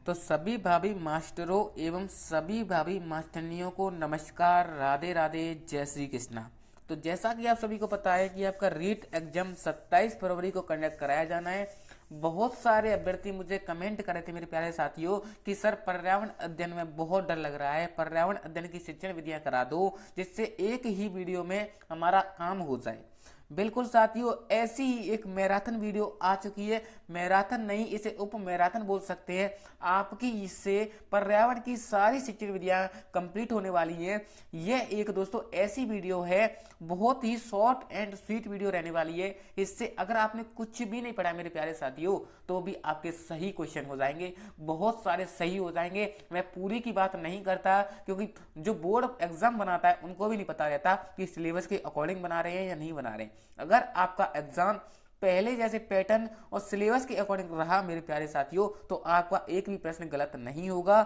तो सभी भाभी मास्टरों एवं सभी भाभी मास्टरनियों को नमस्कार, राधे राधे, जय श्री कृष्णा। तो जैसा कि आप सभी को पता है कि आपका रीट एग्जाम 27 फरवरी को कंडक्ट कराया जाना है। बहुत सारे अभ्यर्थी मुझे कमेंट कर रहे थे मेरे प्यारे साथियों कि सर पर्यावरण अध्ययन में बहुत डर लग रहा है, पर्यावरण अध्ययन की शिक्षण विधियां करा दो जिससे एक ही वीडियो में हमारा काम हो जाए। बिल्कुल साथियों, ऐसी ही एक मैराथन वीडियो आ चुकी है। मैराथन नहीं, इसे उप मैराथन बोल सकते हैं। आपकी इससे पर्यावरण की सारी शिक्षण विधियां कंप्लीट होने वाली है। यह एक दोस्तों ऐसी वीडियो है, बहुत ही शॉर्ट एंड स्वीट वीडियो रहने वाली है। इससे अगर आपने कुछ भी नहीं पढ़ा मेरे प्यारे साथियों तो भी आपके सही क्वेश्चन हो जाएंगे, बहुत सारे सही हो जाएंगे। मैं पूरी की बात नहीं करता क्योंकि जो बोर्ड एग्जाम बनाता है उनको भी नहीं पता रहता कि सिलेबस के अकॉर्डिंग बना रहे हैं या नहीं बना रहे हैं। अगर आपका एग्जाम पहले जैसे पैटर्न और सिलेबस के अकॉर्डिंग रहा मेरे प्यारे साथियों तो आपका एक भी प्रश्न गलत नहीं होगा।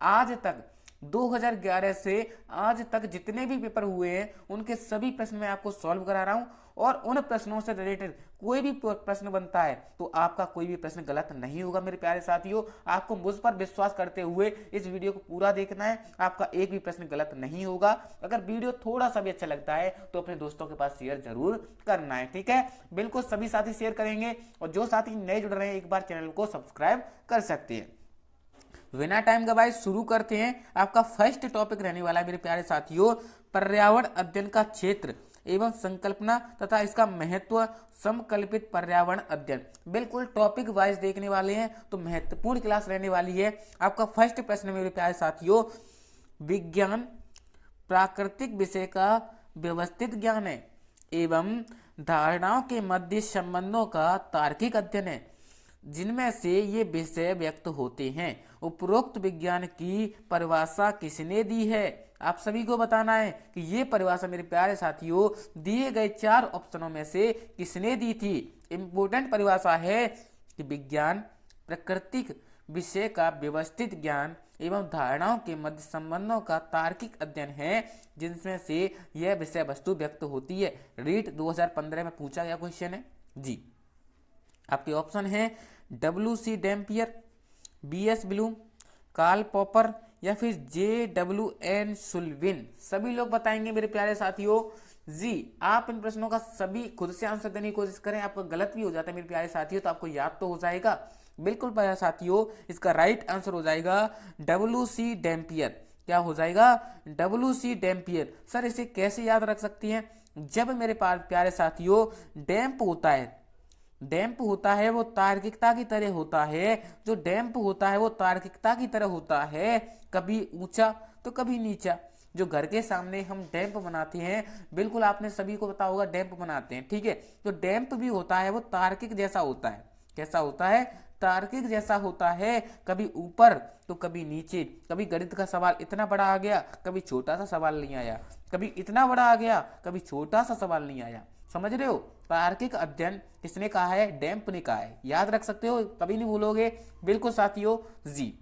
आज तक 2011 से आज तक जितने भी पेपर हुए हैं उनके सभी प्रश्न मैं आपको सॉल्व करा रहा हूं और उन प्रश्नों से रिलेटेड कोई भी प्रश्न बनता है तो आपका कोई भी प्रश्न गलत नहीं होगा मेरे प्यारे साथियों। आपको मुझ पर विश्वास करते हुए इस वीडियो को पूरा देखना है, आपका एक भी प्रश्न गलत नहीं होगा। अगर वीडियो थोड़ा सा भी अच्छा लगता है तो अपने दोस्तों के पास शेयर जरूर करना है, ठीक है। बिल्कुल सभी साथी शेयर करेंगे और जो साथी नए जुड़ रहे हैं एक बार चैनल को सब्सक्राइब कर सकते हैं। बिना टाइम गवाए शुरू करते हैं। आपका फर्स्ट टॉपिक रहने वाला है मेरे प्यारे साथियों, पर्यावरण अध्ययन का क्षेत्र एवं संकल्पना तथा इसका महत्व, समकल्पित पर्यावरण अध्ययन। बिल्कुल टॉपिक वाइज देखने वाले हैं तो महत्वपूर्ण क्लास रहने वाली है। आपका फर्स्ट प्रश्न मेरे प्यारे साथियों, विज्ञान प्राकृतिक विषय का व्यवस्थित ज्ञान है एवं धारणाओं के मध्य संबंधों का तार्किक अध्ययन है जिनमें से ये विषय व्यक्त होते हैं। उपरोक्त विज्ञान की परिभाषा किसने दी है? आप सभी को बताना है कि ये परिभाषा मेरे प्यारे साथियों दिए गए 4 ऑप्शनों में से किसने दी थी। इंपोर्टेंट परिभाषा है कि विज्ञान प्राकृतिक विषय का व्यवस्थित ज्ञान एवं धारणाओं के मध्य संबंधों का तार्किक अध्ययन है जिनमें से यह विषय वस्तु व्यक्त होती है। रीट 2015 में पूछा गया क्वेश्चन है जी। आपके ऑप्शन है WC Dampier, BS Bloom, Karl Popper या फिर JWN सुल्विन। सभी लोग बताएंगे मेरे प्यारे साथियों जी। आप इन प्रश्नों का सभी खुद से आंसर देने की कोशिश करें। आपका गलत भी हो जाता है मेरे प्यारे साथियों तो आपको याद तो हो जाएगा। बिल्कुल प्यारे साथियों, इसका राइट आंसर हो जाएगा WC डैम्पियर। क्या हो जाएगा? WC Dampier. सर इसे कैसे याद रख सकती हैं? जब मेरे प्यारे साथियों डैम्प होता है, डैम्प होता है वो तार्किकता की तरह होता है। जो डैम्प होता है वो तार्किकता की तरह होता है, कभी ऊंचा तो कभी नीचा। जो घर के सामने हम डैम्प बनाते हैं, बिल्कुल आपने सभी को पता होगा डैम्प बनाते हैं, ठीक है। जो डैम्प भी होता है वो तार्किक जैसा होता है। कैसा होता है? तार्किक जैसा होता है, कभी ऊपर तो कभी नीचे। कभी गणित का सवाल इतना बड़ा आ गया, कभी छोटा सा सवाल नहीं आया, कभी इतना बड़ा आ गया, कभी छोटा सा सवाल नहीं आया। समझ रहे हो? तार्किक अध्ययन किसने कहा है? डैम्प ने कहा है। याद रख सकते हो, कभी नहीं भूलोगे। बिल्कुल साथियों जी।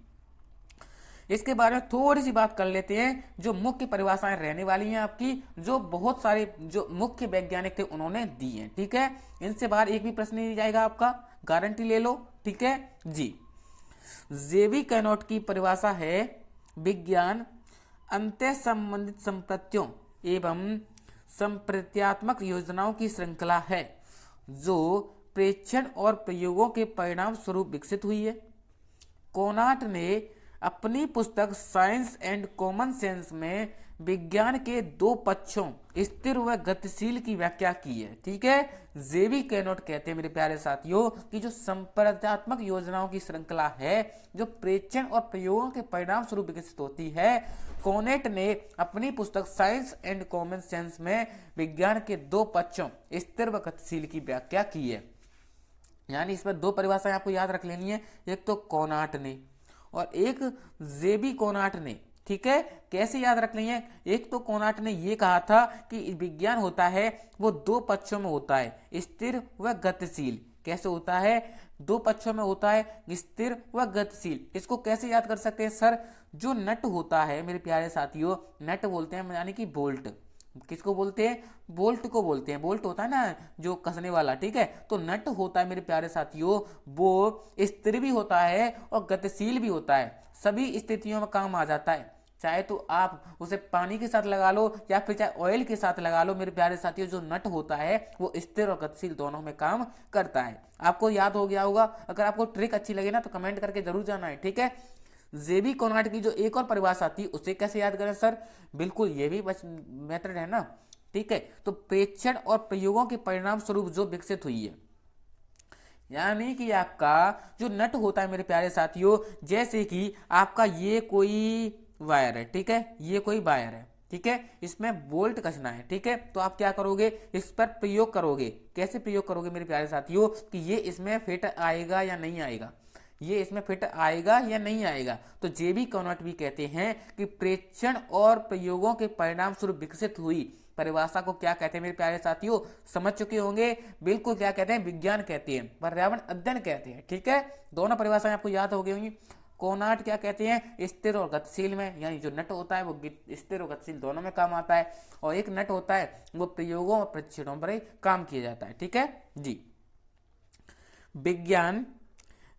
इसके बारे में थोड़ी सी बात कर लेते हैं। जो मुख्य परिभाषाएं रहने वाली हैं आपकी, जो बहुत सारे जो मुख्य वैज्ञानिक थे उन्होंने दी हैं, ठीक है। इनसे बाहर एक भी प्रश्न नहीं जाएगा आपका, गारंटी ले लो, ठीक है जी। जेवी कैनोट की परिभाषा है विज्ञान अंतः संबंधित संपत्तियों एवं संप्रत्यात्मक योजनाओं की श्रृंखला है जो प्रेक्षण और प्रयोगों के परिणाम स्वरूप विकसित हुई है। कोनाट ने अपनी पुस्तक साइंस एंड कॉमन सेंस में विज्ञान के 2 पक्षों स्थिर व गतिशील की व्याख्या की है, ठीक है। जेवी कैनोट कहते हैं मेरे प्यारे साथियों कि जो संप्रत्यात्मक योजनाओं की श्रृंखला है जो प्रेक्षण और प्रयोगों के परिणाम स्वरूप विकसित होती है, कोनेट ने अपनी पुस्तक साइंस एंड कॉमन सेंस में विज्ञान के 2 पक्षों स्थिर व गतिशील की व्याख्या की है। यानी इसमें 2 परिभाषाएं आपको याद रख लेनी है, एक तो कोनाट ने और एक जेबी कोनाट ने, ठीक है। कैसे याद रख लेंगे? एक तो कोनाट ने यह कहा था कि विज्ञान होता है वो 2 पक्षों में होता है, स्थिर व गतिशील। कैसे होता है? 2 पक्षों में होता है, स्थिर व गतिशील। इसको कैसे याद कर सकते हैं सर? जो नट होता है मेरे प्यारे साथियों, नट बोलते हैं यानी कि बोल्ट, किसको बोलते हैं? बोल्ट को बोलते हैं। बोल्ट होता है ना जो कसने वाला, ठीक है। तो नट होता है मेरे प्यारे साथियों, वो स्थिर भी होता है और गतिशील भी होता है, सभी स्थितियों में काम आ जाता है। चाहे तो आप उसे पानी के साथ लगा लो या फिर चाहे ऑयल के साथ लगा लो, मेरे प्यारे साथियों जो नट होता है वो स्थिर और गतिशील दोनों में काम करता है। आपको याद हो गया होगा। अगर आपको ट्रिक अच्छी लगे ना तो कमेंट करके जरूर जाना है, ठीक है। जेबी कोनार्ड की जो एक और परिभाषा थी उसे कैसे याद करें सर? बिल्कुल ये भी मेथड है ना, ठीक है। तो प्रेक्षण और प्रयोगों के परिणाम स्वरूप जो विकसित हुई है, यानी कि आपका जो नट होता है मेरे प्यारे साथियों, जैसे कि आपका ये कोई वायर है, ठीक है, ये कोई वायर है, ठीक है, इसमें बोल्ट कसना है, ठीक है। तो आप क्या करोगे? इस पर प्रयोग करोगे। कैसे प्रयोग करोगे मेरे प्यारे साथियों? कि ये इसमें फिट आएगा या नहीं आएगा, ये इसमें फिट आएगा या नहीं आएगा। तो जेबी कॉनॉट भी कहते हैं कि प्रेक्षण और प्रयोगों के परिणाम स्वरूप विकसित हुई परिभाषा को क्या कहते हैं मेरे प्यारे साथियों? समझ चुके होंगे। बिल्कुल, क्या कहते हैं? विज्ञान कहते हैं, पर्यावरण अध्ययन कहते हैं, ठीक है। दोनों परिभाषाएं आपको याद हो गई होंगी। कोनाट क्या कहते हैं? स्थिर और गतिशील में, यानी जो नट होता है वो स्थिर और गतिशील दोनों में काम आता है, और एक नट होता है वो प्रयोगों और परीक्षणों पर काम किया जाता है, ठीक है जी। विज्ञान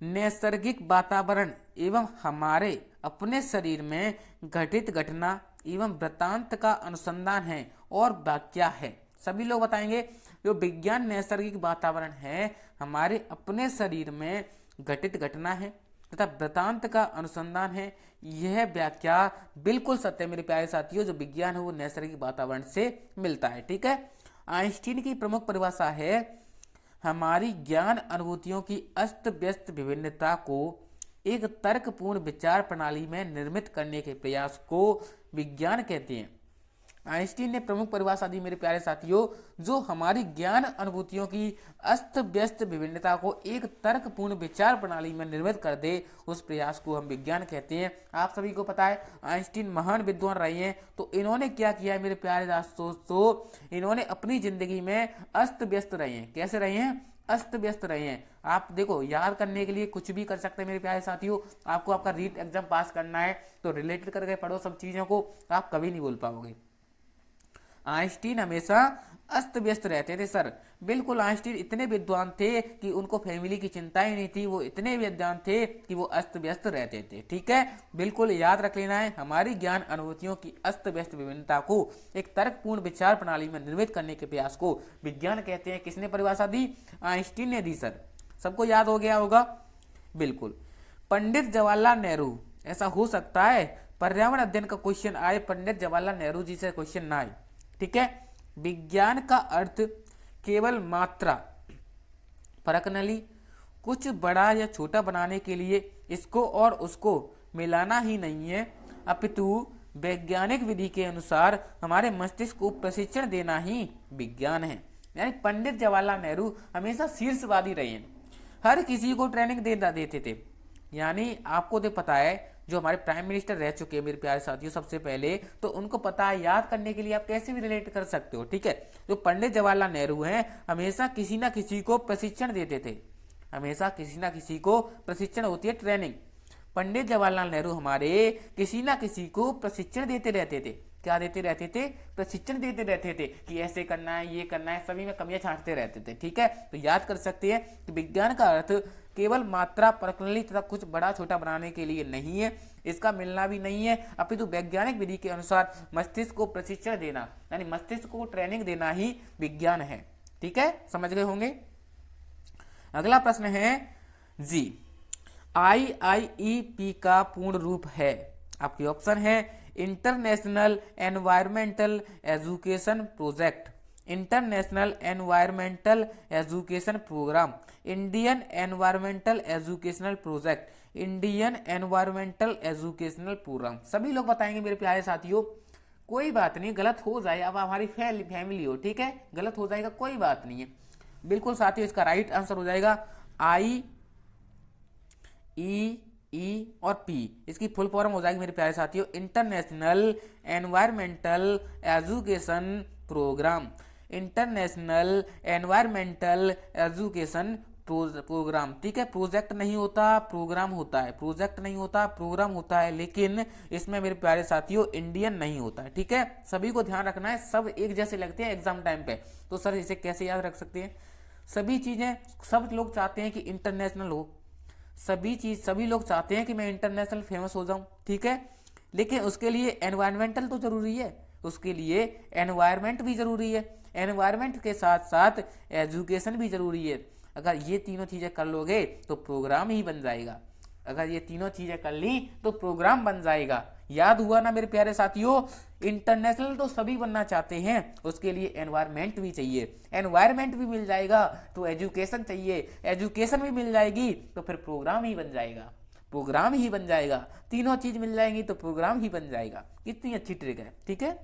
नैसर्गिक वातावरण एवं हमारे अपने शरीर में घटित घटना एवं वृत्तांत का अनुसंधान है और व्याख्या है। सभी लोग बताएंगे। जो विज्ञान नैसर्गिक वातावरण है, हमारे अपने शरीर में घटित घटना है तथा वृत्तांत का अनुसंधान है, यह व्याख्या बिल्कुल सत्य मेरे प्यारे साथियों। जो विज्ञान है वो नैसर्गिक वातावरण से मिलता है, ठीक है। आइंस्टीन की प्रमुख परिभाषा है हमारी ज्ञान अनुभूतियों की अस्त व्यस्त विभिन्नता को एक तर्कपूर्ण विचार प्रणाली में निर्मित करने के प्रयास को विज्ञान कहते हैं। आइंस्टीन ने प्रमुख परिभाषा दी मेरे प्यारे साथियों, जो हमारी ज्ञान अनुभूतियों की अस्त व्यस्त विभिन्नता को एक तर्कपूर्ण विचार प्रणाली में निर्मित कर दे, उस प्रयास को हम विज्ञान कहते हैं। आप सभी को पता है आइंस्टीन महान विद्वान रहे हैं, तो इन्होंने क्या किया है मेरे प्यारे दोस्तों? इन्होंने अपनी जिंदगी में अस्त व्यस्त रहे हैं। कैसे रहे हैं? अस्त व्यस्त रहे हैं। आप देखो, याद करने के लिए कुछ भी कर सकते हैं मेरे प्यारे साथियों। आपको आपका रीट एग्जाम पास करना है तो रिलेटेड करके पढ़ो सब चीजों को, आप कभी नहीं बोल पाओगे। आइंस्टीन हमेशा अस्त व्यस्त रहते थे सर। बिल्कुल, आइंस्टीन इतने विद्वान थे कि उनको फैमिली की चिंता ही नहीं थी। वो इतने विद्वान थे कि वो अस्त व्यस्त रहते थे, ठीक है। बिल्कुल याद रख लेना है, हमारी ज्ञान अनुभूतियों की अस्त व्यस्त विभिन्नता को एक तर्कपूर्ण विचार प्रणाली में निर्मित करने के प्रयास को विज्ञान कहते हैं। किसने परिभाषा दी? आइंस्टीन ने दी सर। सबको याद हो गया होगा। बिल्कुल। पंडित जवाहरलाल नेहरू, ऐसा हो सकता है पर्यावरण अध्ययन का क्वेश्चन आए, पंडित जवाहरलाल नेहरू जी से क्वेश्चन ना आए, ठीक है। विज्ञान का अर्थ केवल मात्रा प्रणाली कुछ बड़ा या छोटा बनाने के लिए इसको और उसको मिलाना ही नहीं है, अपितु वैज्ञानिक विधि के अनुसार हमारे मस्तिष्क को प्रशिक्षण देना ही विज्ञान है। यानी पंडित जवाहरलाल नेहरू हमेशा शीर्षवादी रहे हैं, हर किसी को ट्रेनिंग देते थे। यानी आपको तो पता है जो हमारे प्राइम मिनिस्टर रह चुके हैं मेरे प्यारे साथियों सबसे पहले, तो उनको पता है, याद करने के लिए आप कैसे भी रिलेट कर सकते हो, ठीक है। जो पंडित जवाहरलाल नेहरू हैं हमेशा किसी ना किसी को प्रशिक्षण देते थे, हमेशा किसी ना किसी को प्रशिक्षण होती है, ट्रेनिंग। पंडित जवाहरलाल नेहरू हमारे किसी ना किसी को प्रशिक्षण देते रहते थे। क्या देते रहते थे? प्रशिक्षण देते रहते थे कि ऐसे करना है, ये करना है, सभी में कमियां छांटते रहते थे, ठीक है। तो याद कर सकते हैं कि विज्ञान का अर्थ केवल मात्रा प्रणाली तथा कुछ बड़ा छोटा बनाने के लिए नहीं है, इसका मिलना भी नहीं है, अपितु वैज्ञानिक विधि के अनुसार मस्तिष्क को प्रशिक्षण देना, यानी मस्तिष्क को ट्रेनिंग देना ही विज्ञान है, ठीक है। समझ गए होंगे। अगला प्रश्न है जी, IIEP का पूर्ण रूप है। आपके ऑप्शन है international environmental education project, international environmental education programme, Indian environmental educational project, Indian environmental educational programme. सभी लोग बताएंगे मेरे प्यारे साथियों, कोई बात नहीं, गलत हो जाए, अब हमारी फैमिली हो, ठीक है, गलत हो जाएगा, कोई बात नहीं है। बिल्कुल साथियों, इसका राइट आंसर हो जाएगा IEE और P, इसकी फुल फॉर्म हो जाएगी मेरे प्यारे साथियों international environmental education programme, international environmental education programme, ठीक है। प्रोजेक्ट नहीं होता, प्रोग्राम होता है। प्रोजेक्ट नहीं होता, प्रोग्राम होता है, लेकिन इसमें मेरे प्यारे साथियों इंडियन नहीं होता है, ठीक है। सभी को ध्यान रखना है, सब एक जैसे लगते हैं एग्जाम टाइम पे, तो सर इसे कैसे याद रख सकते हैं? सभी चीजें, सब लोग चाहते हैं कि इंटरनेशनल हो, सभी लोग चाहते हैं कि मैं इंटरनेशनल फेमस हो जाऊं, ठीक है। लेकिन उसके लिए एनवायरमेंटल तो जरूरी है, उसके लिए एनवायरमेंट भी जरूरी है, एनवायरमेंट के साथ साथ एजुकेशन भी जरूरी है। अगर ये तीनों चीजें कर लोगे तो प्रोग्राम ही बन जाएगा। अगर ये तीनों चीजें कर ली तो प्रोग्राम बन जाएगा। याद हुआ ना मेरे प्यारे साथियों? इंटरनेशनल तो सभी बनना चाहते हैं, उसके लिए एनवायरमेंट भी चाहिए, एनवायरमेंट भी मिल जाएगा तो एजुकेशन चाहिए, एजुकेशन भी मिल जाएगी तो फिर प्रोग्राम ही बन जाएगा, प्रोग्राम ही बन जाएगा। तीनों चीज मिल जाएंगी तो प्रोग्राम ही बन जाएगा। कितनी अच्छी ट्रिक है, ठीक है।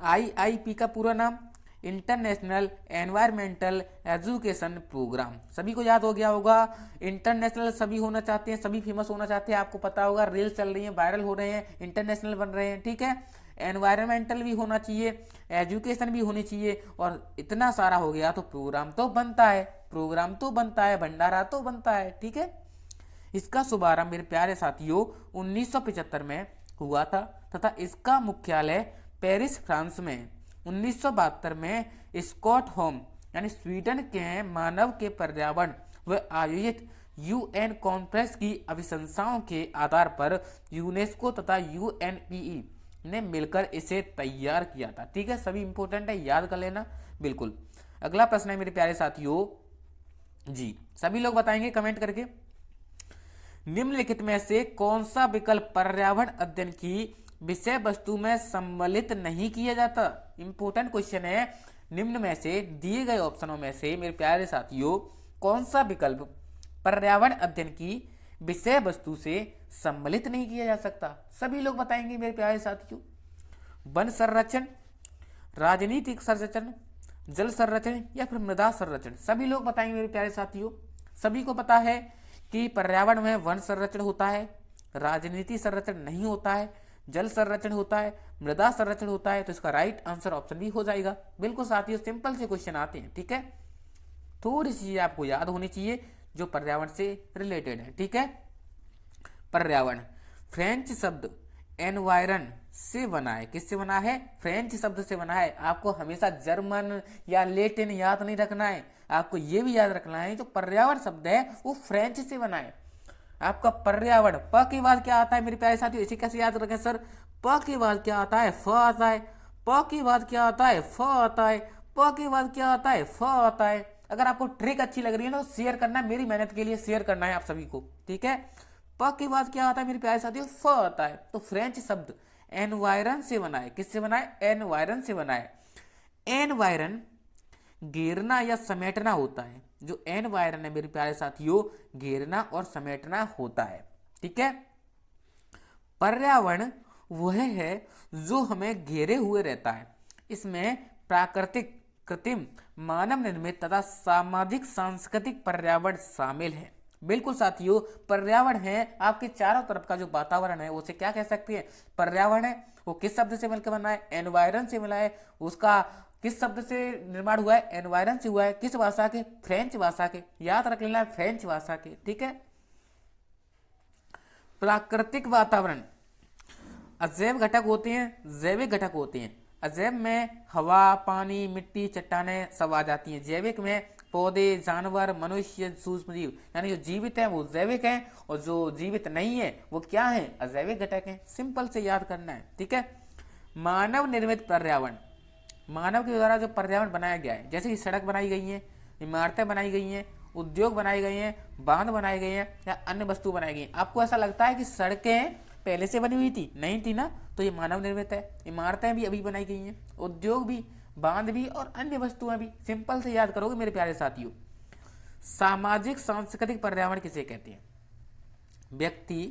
IIP का पूरा नाम इंटरनेशनल एनवायरमेंटल एजुकेशन प्रोग्राम, सभी को याद हो गया होगा। इंटरनेशनल सभी होना चाहते हैं, सभी फेमस होना चाहते हैं, आपको पता होगा रील्स चल रही हैं, वायरल हो रहे हैं, इंटरनेशनल बन रहे हैं, ठीक है। एनवायरमेंटल भी होना चाहिए, एजुकेशन भी होनी चाहिए, और इतना सारा हो गया तो प्रोग्राम तो बनता है, प्रोग्राम तो बनता है, भंडारा तो बनता है, ठीक है। इसका शुभारंभ मेरे प्यारे साथियों 1975 में हुआ था तथा इसका मुख्यालय पेरिस फ्रांस में 1972 में स्टॉकहोम यानी स्वीडन के मानव के पर्यावरण व आयोजित UN कॉन्फ्रेंस की अभिशंसाओं के आधार पर यूनेस्को तथा UNPE ने मिलकर इसे तैयार किया था, ठीक है। सभी इंपॉर्टेंट है, याद कर लेना बिल्कुल। अगला प्रश्न है मेरे प्यारे साथियों जी, सभी लोग बताएंगे कमेंट करके, निम्नलिखित में से कौन सा विकल्प पर्यावरण अध्ययन की विषय वस्तु में सम्मिलित नहीं किया जाता? इंपोर्टेंट क्वेश्चन है। निम्न में से दिए गए ऑप्शनों में से मेरे प्यारे साथियों कौन सा विकल्प पर्यावरण अध्ययन की विषय वस्तु से सम्मिलित नहीं किया जा सकता? सभी लोग बताएंगे मेरे प्यारे साथियों। वन संरक्षण, राजनीतिक संरक्षण, जल संरक्षण या फिर मृदा संरक्षण? सभी लोग बताएंगे मेरे प्यारे साथियों। सभी को पता है कि पर्यावरण में वन संरक्षण होता है, राजनीति संरक्षण नहीं होता है, जल संरक्षण होता है, मृदा संरक्षण होता है, तो इसका राइट आंसर ऑप्शन भी हो जाएगा। बिल्कुल साथियों, सिंपल से क्वेश्चन आते हैं, ठीक है। थोड़ी सी आपको याद होनी चाहिए जो पर्यावरण से रिलेटेड है, ठीक है। पर्यावरण फ्रेंच शब्द एनवायरन से बना है, किससे बना है? फ्रेंच शब्द से बना है। आपको हमेशा जर्मन या लेटिन याद नहीं रखना है, आपको यह भी याद रखना है जो पर्यावरण शब्द है वो फ्रेंच से बना है। आपका पर्यावरण, प के बाद क्या आता है मेरे प्यारे साथियों? इसे कैसे याद रखें सर? प के बाद क्या आता है? फ आता है। प के बाद क्या आता है? फ आता है। प के बाद क्या आता है? फ आता है। अगर आपको ट्रिक अच्छी लग रही है ना तो शेयर करना है, मेरी मेहनत के लिए शेयर करना है आप सभी को, ठीक है। प के बाद क्या आता है मेरे प्यारे साथियों? फ आता है। तो फ्रेंच शब्द एनवायरन से बना है, किससे बना है? एनवायरन से बना है। एनवायरन घेरना या समेटना होता है। जो एनवायरन है मेरे प्यारे साथियों घेरना और समेटना होता है, ठीक है। पर्यावरण वह है जो हमें घेरे हुए रहता है। इसमें प्राकृतिक, कृत्रिम, मानव निर्मित तथा सामाजिक सांस्कृतिक पर्यावरण शामिल है। बिल्कुल साथियों, पर्यावरण है आपके चारों तरफ का जो वातावरण है उसे क्या कह सकते हैं? पर्यावरण है। वो किस शब्द से मिलकर बना है? एनवायरन से मिला है। उसका किस शब्द से निर्माण हुआ है? एनवायरन से हुआ है। किस भाषा के? फ्रेंच भाषा के। याद रख लेना है, फ्रेंच भाषा के, ठीक है। प्राकृतिक वातावरण अजैव घटक होते हैं, जैविक घटक होते हैं। अजैव में हवा, पानी, मिट्टी, चट्टानें सब आ जाती हैं। जैविक में पौधे, जानवर, मनुष्य, सूक्ष्म जीव, यानी जो जीवित है वो जैविक है और जो जीवित नहीं है वो क्या है? अजैविक घटक है। सिंपल से याद करना है, ठीक है। मानव निर्मित पर्यावरण, मानव के द्वारा जो पर्यावरण बनाया गया है, जैसे कि सड़क बनाई गई है, इमारतें बनाई गई हैं, उद्योग बनाए गए हैं, बांध बनाए गए हैं या अन्य वस्तु बनाई गई हैं। आपको ऐसा लगता है कि सड़कें पहले से बनी हुई थी? नहीं थी ना, तो ये मानव निर्मित है। इमारतें भी अभी बनाई गई हैं, उद्योग भी, बांध भी और अन्य वस्तुएं भी। सिंपल से याद करोगे मेरे प्यारे साथियों। सामाजिक सांस्कृतिक पर्यावरण किसे कहते हैं? व्यक्ति,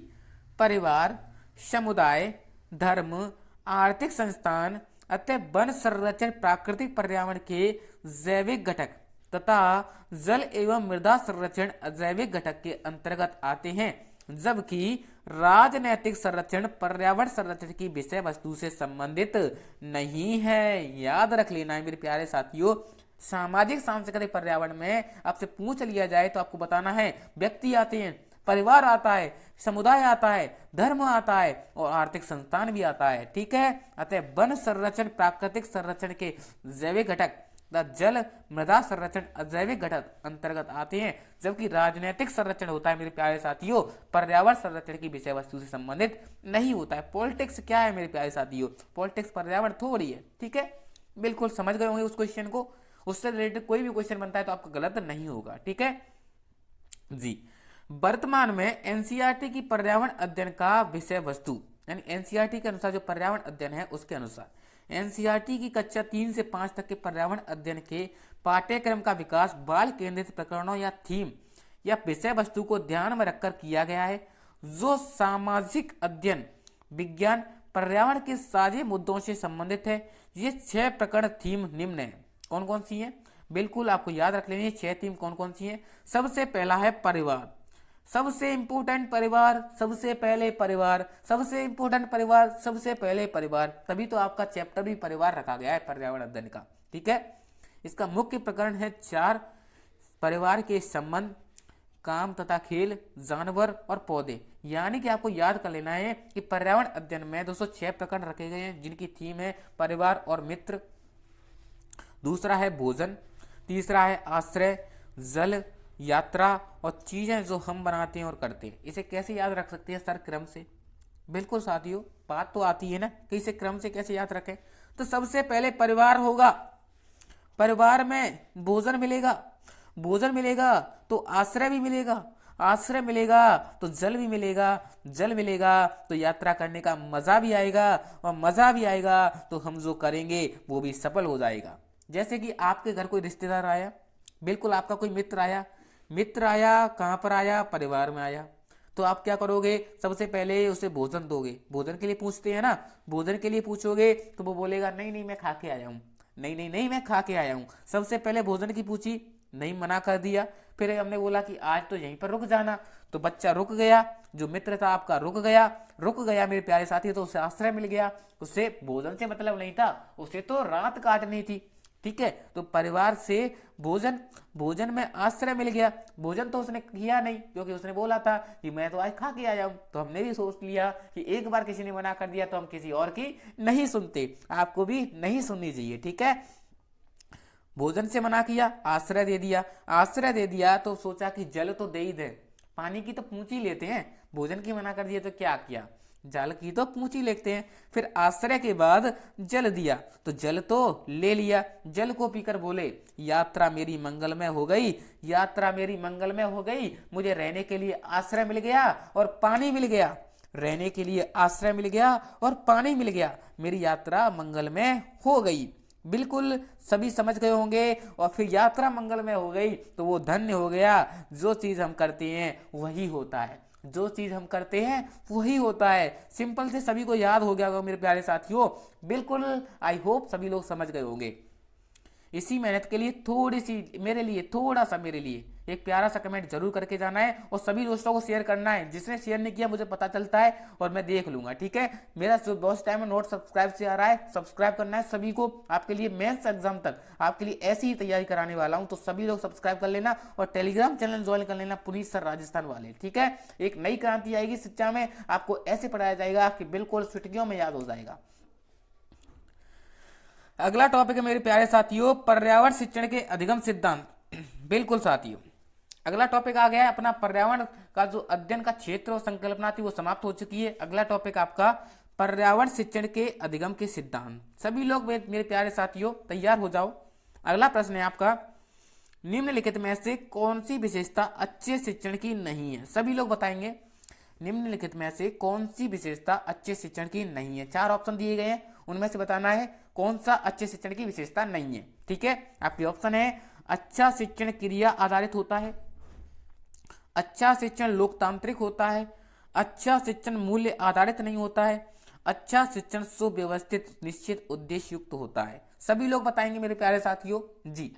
परिवार, समुदाय, धर्म, आर्थिक संस्थान, अतः वन संरक्षण प्राकृतिक पर्यावरण के जैविक घटक तथा जल एवं मृदा संरक्षण अजैविक घटक के अंतर्गत आते हैं, जबकि राजनैतिक संरक्षण पर्यावरण संरक्षण की विषय वस्तु से संबंधित नहीं है। याद रख लेना है मेरे प्यारे साथियों, सामाजिक सांस्कृतिक पर्यावरण में आपसे पूछ लिया जाए तो आपको बताना है व्यक्ति आते हैं, परिवार आता है, समुदाय आता है, धर्म आता है और आर्थिक संस्थान भी आता है। ठीक है, अतः वन संरक्षण प्राकृतिक संरक्षण के जैविक घटक, जल मृदा संरक्षण अजैविक घटक अंतर्गत आते हैं, जबकि राजनीतिक संरक्षण होता है मेरे प्यारे साथियों पर्यावरण संरक्षण की विषय वस्तु से संबंधित नहीं होता है। पॉलिटिक्स क्या है मेरे प्यारे साथियों? पॉलिटिक्स पर्यावरण थोड़ी है। ठीक है, बिल्कुल समझ गए होंगे उस क्वेश्चन को। उससे रिलेटेड कोई भी क्वेश्चन बनता है तो आपका गलत नहीं होगा। ठीक है जी। वर्तमान में एनसीईआरटी की पर्यावरण अध्ययन का विषय वस्तु, यानी एनसीईआरटी के अनुसार जो पर्यावरण अध्ययन है उसके अनुसार एनसीईआरटी की कक्षा 3 से 5 तक के पर्यावरण अध्ययन के पाठ्यक्रम का विकास बाल केंद्रित प्रकरणों या थीम या विषय वस्तु को ध्यान में रखकर किया गया है, जो सामाजिक अध्ययन विज्ञान पर्यावरण के साझे मुद्दों से संबंधित है। ये 6 प्रकरण थीम निम्न है। कौन कौन सी है? बिल्कुल आपको याद रख लेनी है 6 थीम कौन कौन सी है। सबसे पहला है परिवार, सबसे इंपोर्टेंट परिवार, सबसे पहले परिवार, सबसे इंपोर्टेंट परिवार, सबसे पहले परिवार। तभी तो आपका चैप्टर भी परिवार रखा गया है पर्यावरण अध्ययन का। ठीक है, इसका मुख्य प्रकरण है 4, परिवार के संबंध, काम तथा खेल, जानवर और पौधे। यानी कि आपको याद कर लेना है कि पर्यावरण अध्ययन में 206 प्रकरण रखे गए हैं जिनकी थीम है परिवार और मित्र। दूसरा है भोजन, तीसरा है आश्रय, जल, यात्रा और चीजें जो हम बनाते हैं और करते हैं। इसे कैसे याद रख सकते हैं सर? क्रम से। बिल्कुल साथियों, बात तो आती है ना कि इसे क्रम से कैसे याद रखें। तो सबसे पहले परिवार होगा, परिवार में भोजन मिलेगा, भोजन मिलेगा तो आश्रय भी मिलेगा, आश्रय मिलेगा तो जल भी मिलेगा, जल मिलेगा तो यात्रा करने का मजा भी आएगा और मजा भी आएगा तो हम जो करेंगे वो भी सफल हो जाएगा। जैसे कि आपके घर कोई रिश्तेदार आया, बिल्कुल आपका कोई मित्र आया, मित्र आया कहाँ पर आया? परिवार में आया। तो आप क्या करोगे? सबसे पहले उसे भोजन दोगे। भोजन के लिए पूछते हैं ना, भोजन के लिए पूछोगे तो वो बोलेगा नहीं नहीं मैं खा के आया हूँ, नहीं नहीं नहीं मैं खा के आया हूँ। सबसे पहले भोजन की पूछी, नहीं मना कर दिया। फिर हमने बोला कि आज तो यहीं पर रुक जाना, तो बच्चा रुक गया, जो मित्र था आपका रुक गया मेरे प्यारे साथी। तो उसे आश्रय मिल गया, उसे भोजन से मतलब नहीं था, उसे तो रात काटनी थी। ठीक है, तो परिवार से भोजन, भोजन में आश्रय मिल गया। भोजन तो उसने किया नहीं क्योंकि उसने बोला था कि मैं तो आज खा के आया हूं। तो हमने भी सोच लिया कि एक बार किसी ने मना कर दिया तो हम किसी और की नहीं सुनते, आपको भी नहीं सुननी चाहिए। ठीक है, भोजन से मना किया, आश्रय दे दिया, आश्रय दे दिया तो सोचा कि जल तो दे ही दे, पानी की तो पूंछ ही लेते हैं। भोजन की मना कर दिया तो क्या किया? जल की तो पूंछ ही लेते हैं। फिर आश्रय के बाद जल दिया तो जल तो ले लिया, जल को पीकर बोले यात्रा मेरी मंगलमय हो गई, यात्रा मेरी मंगलमय हो गई, मुझे रहने के लिए आश्रय मिल गया और पानी मिल गया, रहने के लिए आश्रय मिल गया और पानी मिल गया, मेरी यात्रा मंगलमय हो गई। बिल्कुल सभी समझ गए होंगे। और फिर यात्रा मंगलमय हो गई तो वो धन्य हो गया। जो चीज हम करते हैं वही होता है, जो चीज हम करते हैं वही होता है। सिंपल से सभी को याद हो गया होगा मेरे प्यारे साथियों। बिल्कुल आई होप सभी लोग समझ गए होंगे। इसी मेहनत के लिए थोड़ी सी मेरे लिए, थोड़ा सा मेरे लिए एक प्यारा सा कमेंट जरूर करके जाना है और सभी दोस्तों को शेयर करना है। जिसने शेयर नहीं किया मुझे पता चलता है और मैं देख लूंगा। ठीक है, मेरा जो बहुत टाइम में नोट सब्सक्राइब से आ रहा है, सब्सक्राइब करना है सभी को। आपके लिए मेंस एग्जाम तक आपके लिए ऐसी ही तैयारी कराने वाला हूं, तो सभी लोग सब्सक्राइब कर लेना और टेलीग्राम चैनल ज्वाइन कर लेना, पुनीत सर राजस्थान वाले। ठीक है, एक नई क्रांति आएगी शिक्षा में, आपको ऐसे पढ़ाया जाएगा कि बिल्कुल चुटकियों में याद हो जाएगा। अगला टॉपिक है मेरे प्यारे साथियों पर्यावरण शिक्षण के अधिगम सिद्धांत। बिल्कुल साथियों, अगला टॉपिक आ गया है अपना पर्यावरण का जो अध्ययन का क्षेत्र और संकल्पना थी वो समाप्त हो चुकी है। अगला टॉपिक आपका पर्यावरण शिक्षण के अधिगम के सिद्धांत। सभी लोग मेरे प्यारे साथियों तैयार हो जाओ। अगला प्रश्न है आपका निम्नलिखित में से कौन सी विशेषता अच्छे शिक्षण की नहीं है? सभी लोग बताएंगे निम्नलिखित में से कौन सी विशेषता अच्छे शिक्षण की नहीं है। 4 ऑप्शन दिए गए हैं, उनमें से बताना है कौन सा अच्छे शिक्षण की विशेषता नहीं है। ठीक है, आपके ऑप्शन है अच्छा शिक्षण क्रिया आधारित होता है, अच्छा शिक्षण लोकतांत्रिक होता है, अच्छा शिक्षण मूल्य आधारित नहीं होता है, अच्छा शिक्षण सुव्यवस्थित निश्चित उद्देश्य युक्त होता है। सभी लोग बताएंगे मेरे प्यारे साथियों जी।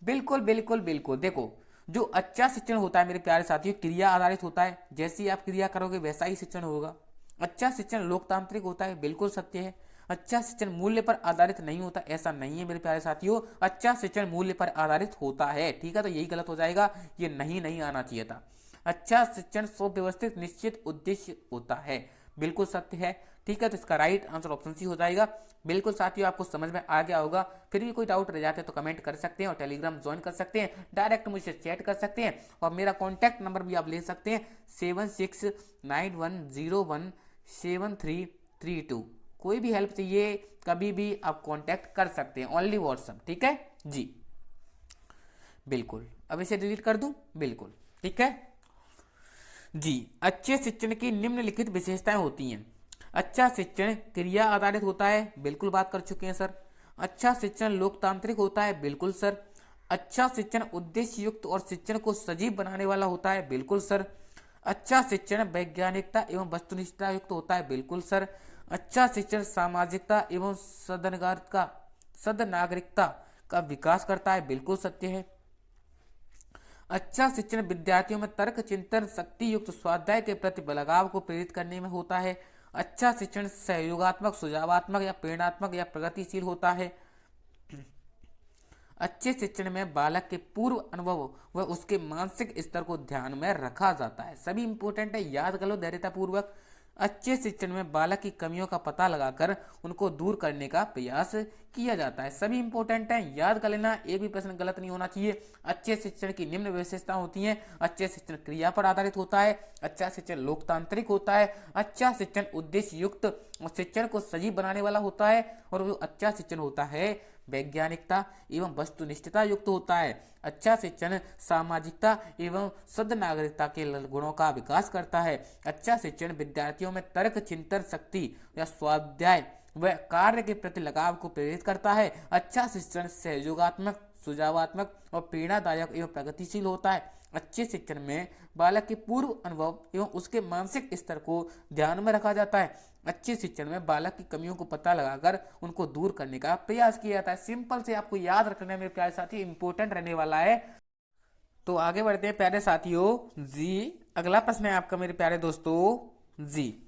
बिल्कुल बिल्कुल बिल्कुल, देखो जो अच्छा शिक्षण होता है मेरे प्यारे साथियों क्रिया आधारित होता है, जैसी आप क्रिया करोगे वैसा ही शिक्षण होगा। अच्छा शिक्षण लोकतांत्रिक होता है, बिल्कुल सत्य है। अच्छा शिक्षण मूल्य पर आधारित नहीं होता, ऐसा नहीं है मेरे प्यारे साथियों, अच्छा शिक्षण मूल्य पर आधारित होता है। ठीक है, तो यही गलत हो जाएगा, ये नहीं आना चाहिए था। अच्छा शिक्षण सुव्यवस्थित निश्चित उद्देश्य होता है, बिल्कुल सत्य है। ठीक है, तो इसका राइट आंसर ऑप्शन सी हो जाएगा। बिल्कुल साथियों, आपको समझ में आ गया होगा। फिर भी कोई डाउट रह जाते हैं तो कमेंट कर सकते हैं और टेलीग्राम ज्वाइन कर सकते हैं, डायरेक्ट मुझसे चैट कर सकते हैं और मेरा कॉन्टैक्ट नंबर भी आप ले सकते हैं 7691017332। कोई भी हेल्प चाहिए कभी भी आप कांटेक्ट कर सकते हैं, ओनली व्हाट्सएप। ठीक है जी, बिल्कुल। अब इसे डिलीट कर दूं, बिल्कुल ठीक है जी। अच्छे शिक्षण की निम्नलिखित विशेषताएं होती हैं। अच्छा शिक्षण क्रिया आधारित होता है, बिल्कुल बात कर चुके हैं सर। अच्छा शिक्षण लोकतांत्रिक होता है, बिल्कुल सर। अच्छा शिक्षण उद्देश्य युक्त और शिक्षण को सजीव बनाने वाला होता है, बिल्कुल सर। अच्छा शिक्षण वैज्ञानिकता एवं वस्तुनिष्ठता युक्त होता है, बिल्कुल सर। अच्छा शिक्षण सामाजिकता एवं सदनागरिकता का विकास करता है, बिल्कुल सत्य है। अच्छा शिक्षण विद्यार्थियों में तर्क चिंतन शक्ति युक्त स्वाध्याय के प्रति लगाव को प्रेरित करने में होता है। अच्छा शिक्षण सहयोगात्मक सुझावात्मक या प्रेरणात्मक या प्रगतिशील होता है। अच्छे शिक्षण में बालक के पूर्व अनुभव व उसके मानसिक स्तर को ध्यान में रखा जाता है, सभी इंपोर्टेंट है, याद कर लो धैर्यता पूर्वक। अच्छे शिक्षण में बालक की कमियों का पता लगाकर उनको दूर करने का प्रयास किया जाता है, सभी इंपोर्टेंट है, याद कर लेना, एक भी प्रश्न गलत नहीं होना चाहिए। अच्छे शिक्षण की निम्न विशेषता होती हैं। अच्छे शिक्षण क्रिया पर आधारित होता है, अच्छा शिक्षण लोकतांत्रिक होता है, अच्छा शिक्षण उद्देश्य युक्त और शिक्षण को सजीव बनाने वाला होता है, और वो अच्छा शिक्षण होता है वैज्ञानिकता एवं वस्तुनिष्ठता युक्त होता है। अच्छा शिक्षण सामाजिकता एवं सदनागरिकता के गुणों का विकास करता है। अच्छा शिक्षण विद्यार्थियों में तर्क चिंतन शक्ति या स्वाध्याय व कार्य के प्रति लगाव को प्रेरित करता है। अच्छा शिक्षण सहयोगात्मक सुझावात्मक और प्रेरणादायक एवं प्रगतिशील होता है। अच्छे शिक्षण में बालक के पूर्व अनुभव एवं उसके मानसिक स्तर को ध्यान में रखा जाता है। अच्छे शिक्षण में बालक की कमियों को पता लगाकर उनको दूर करने का प्रयास किया जाता है। सिंपल से आपको याद रखना मेरे प्यारे साथी, इंपोर्टेंट रहने वाला है। तो आगे बढ़ते हैं प्यारे साथियों जी। अगला प्रश्न है आपका मेरे प्यारे दोस्तों जी,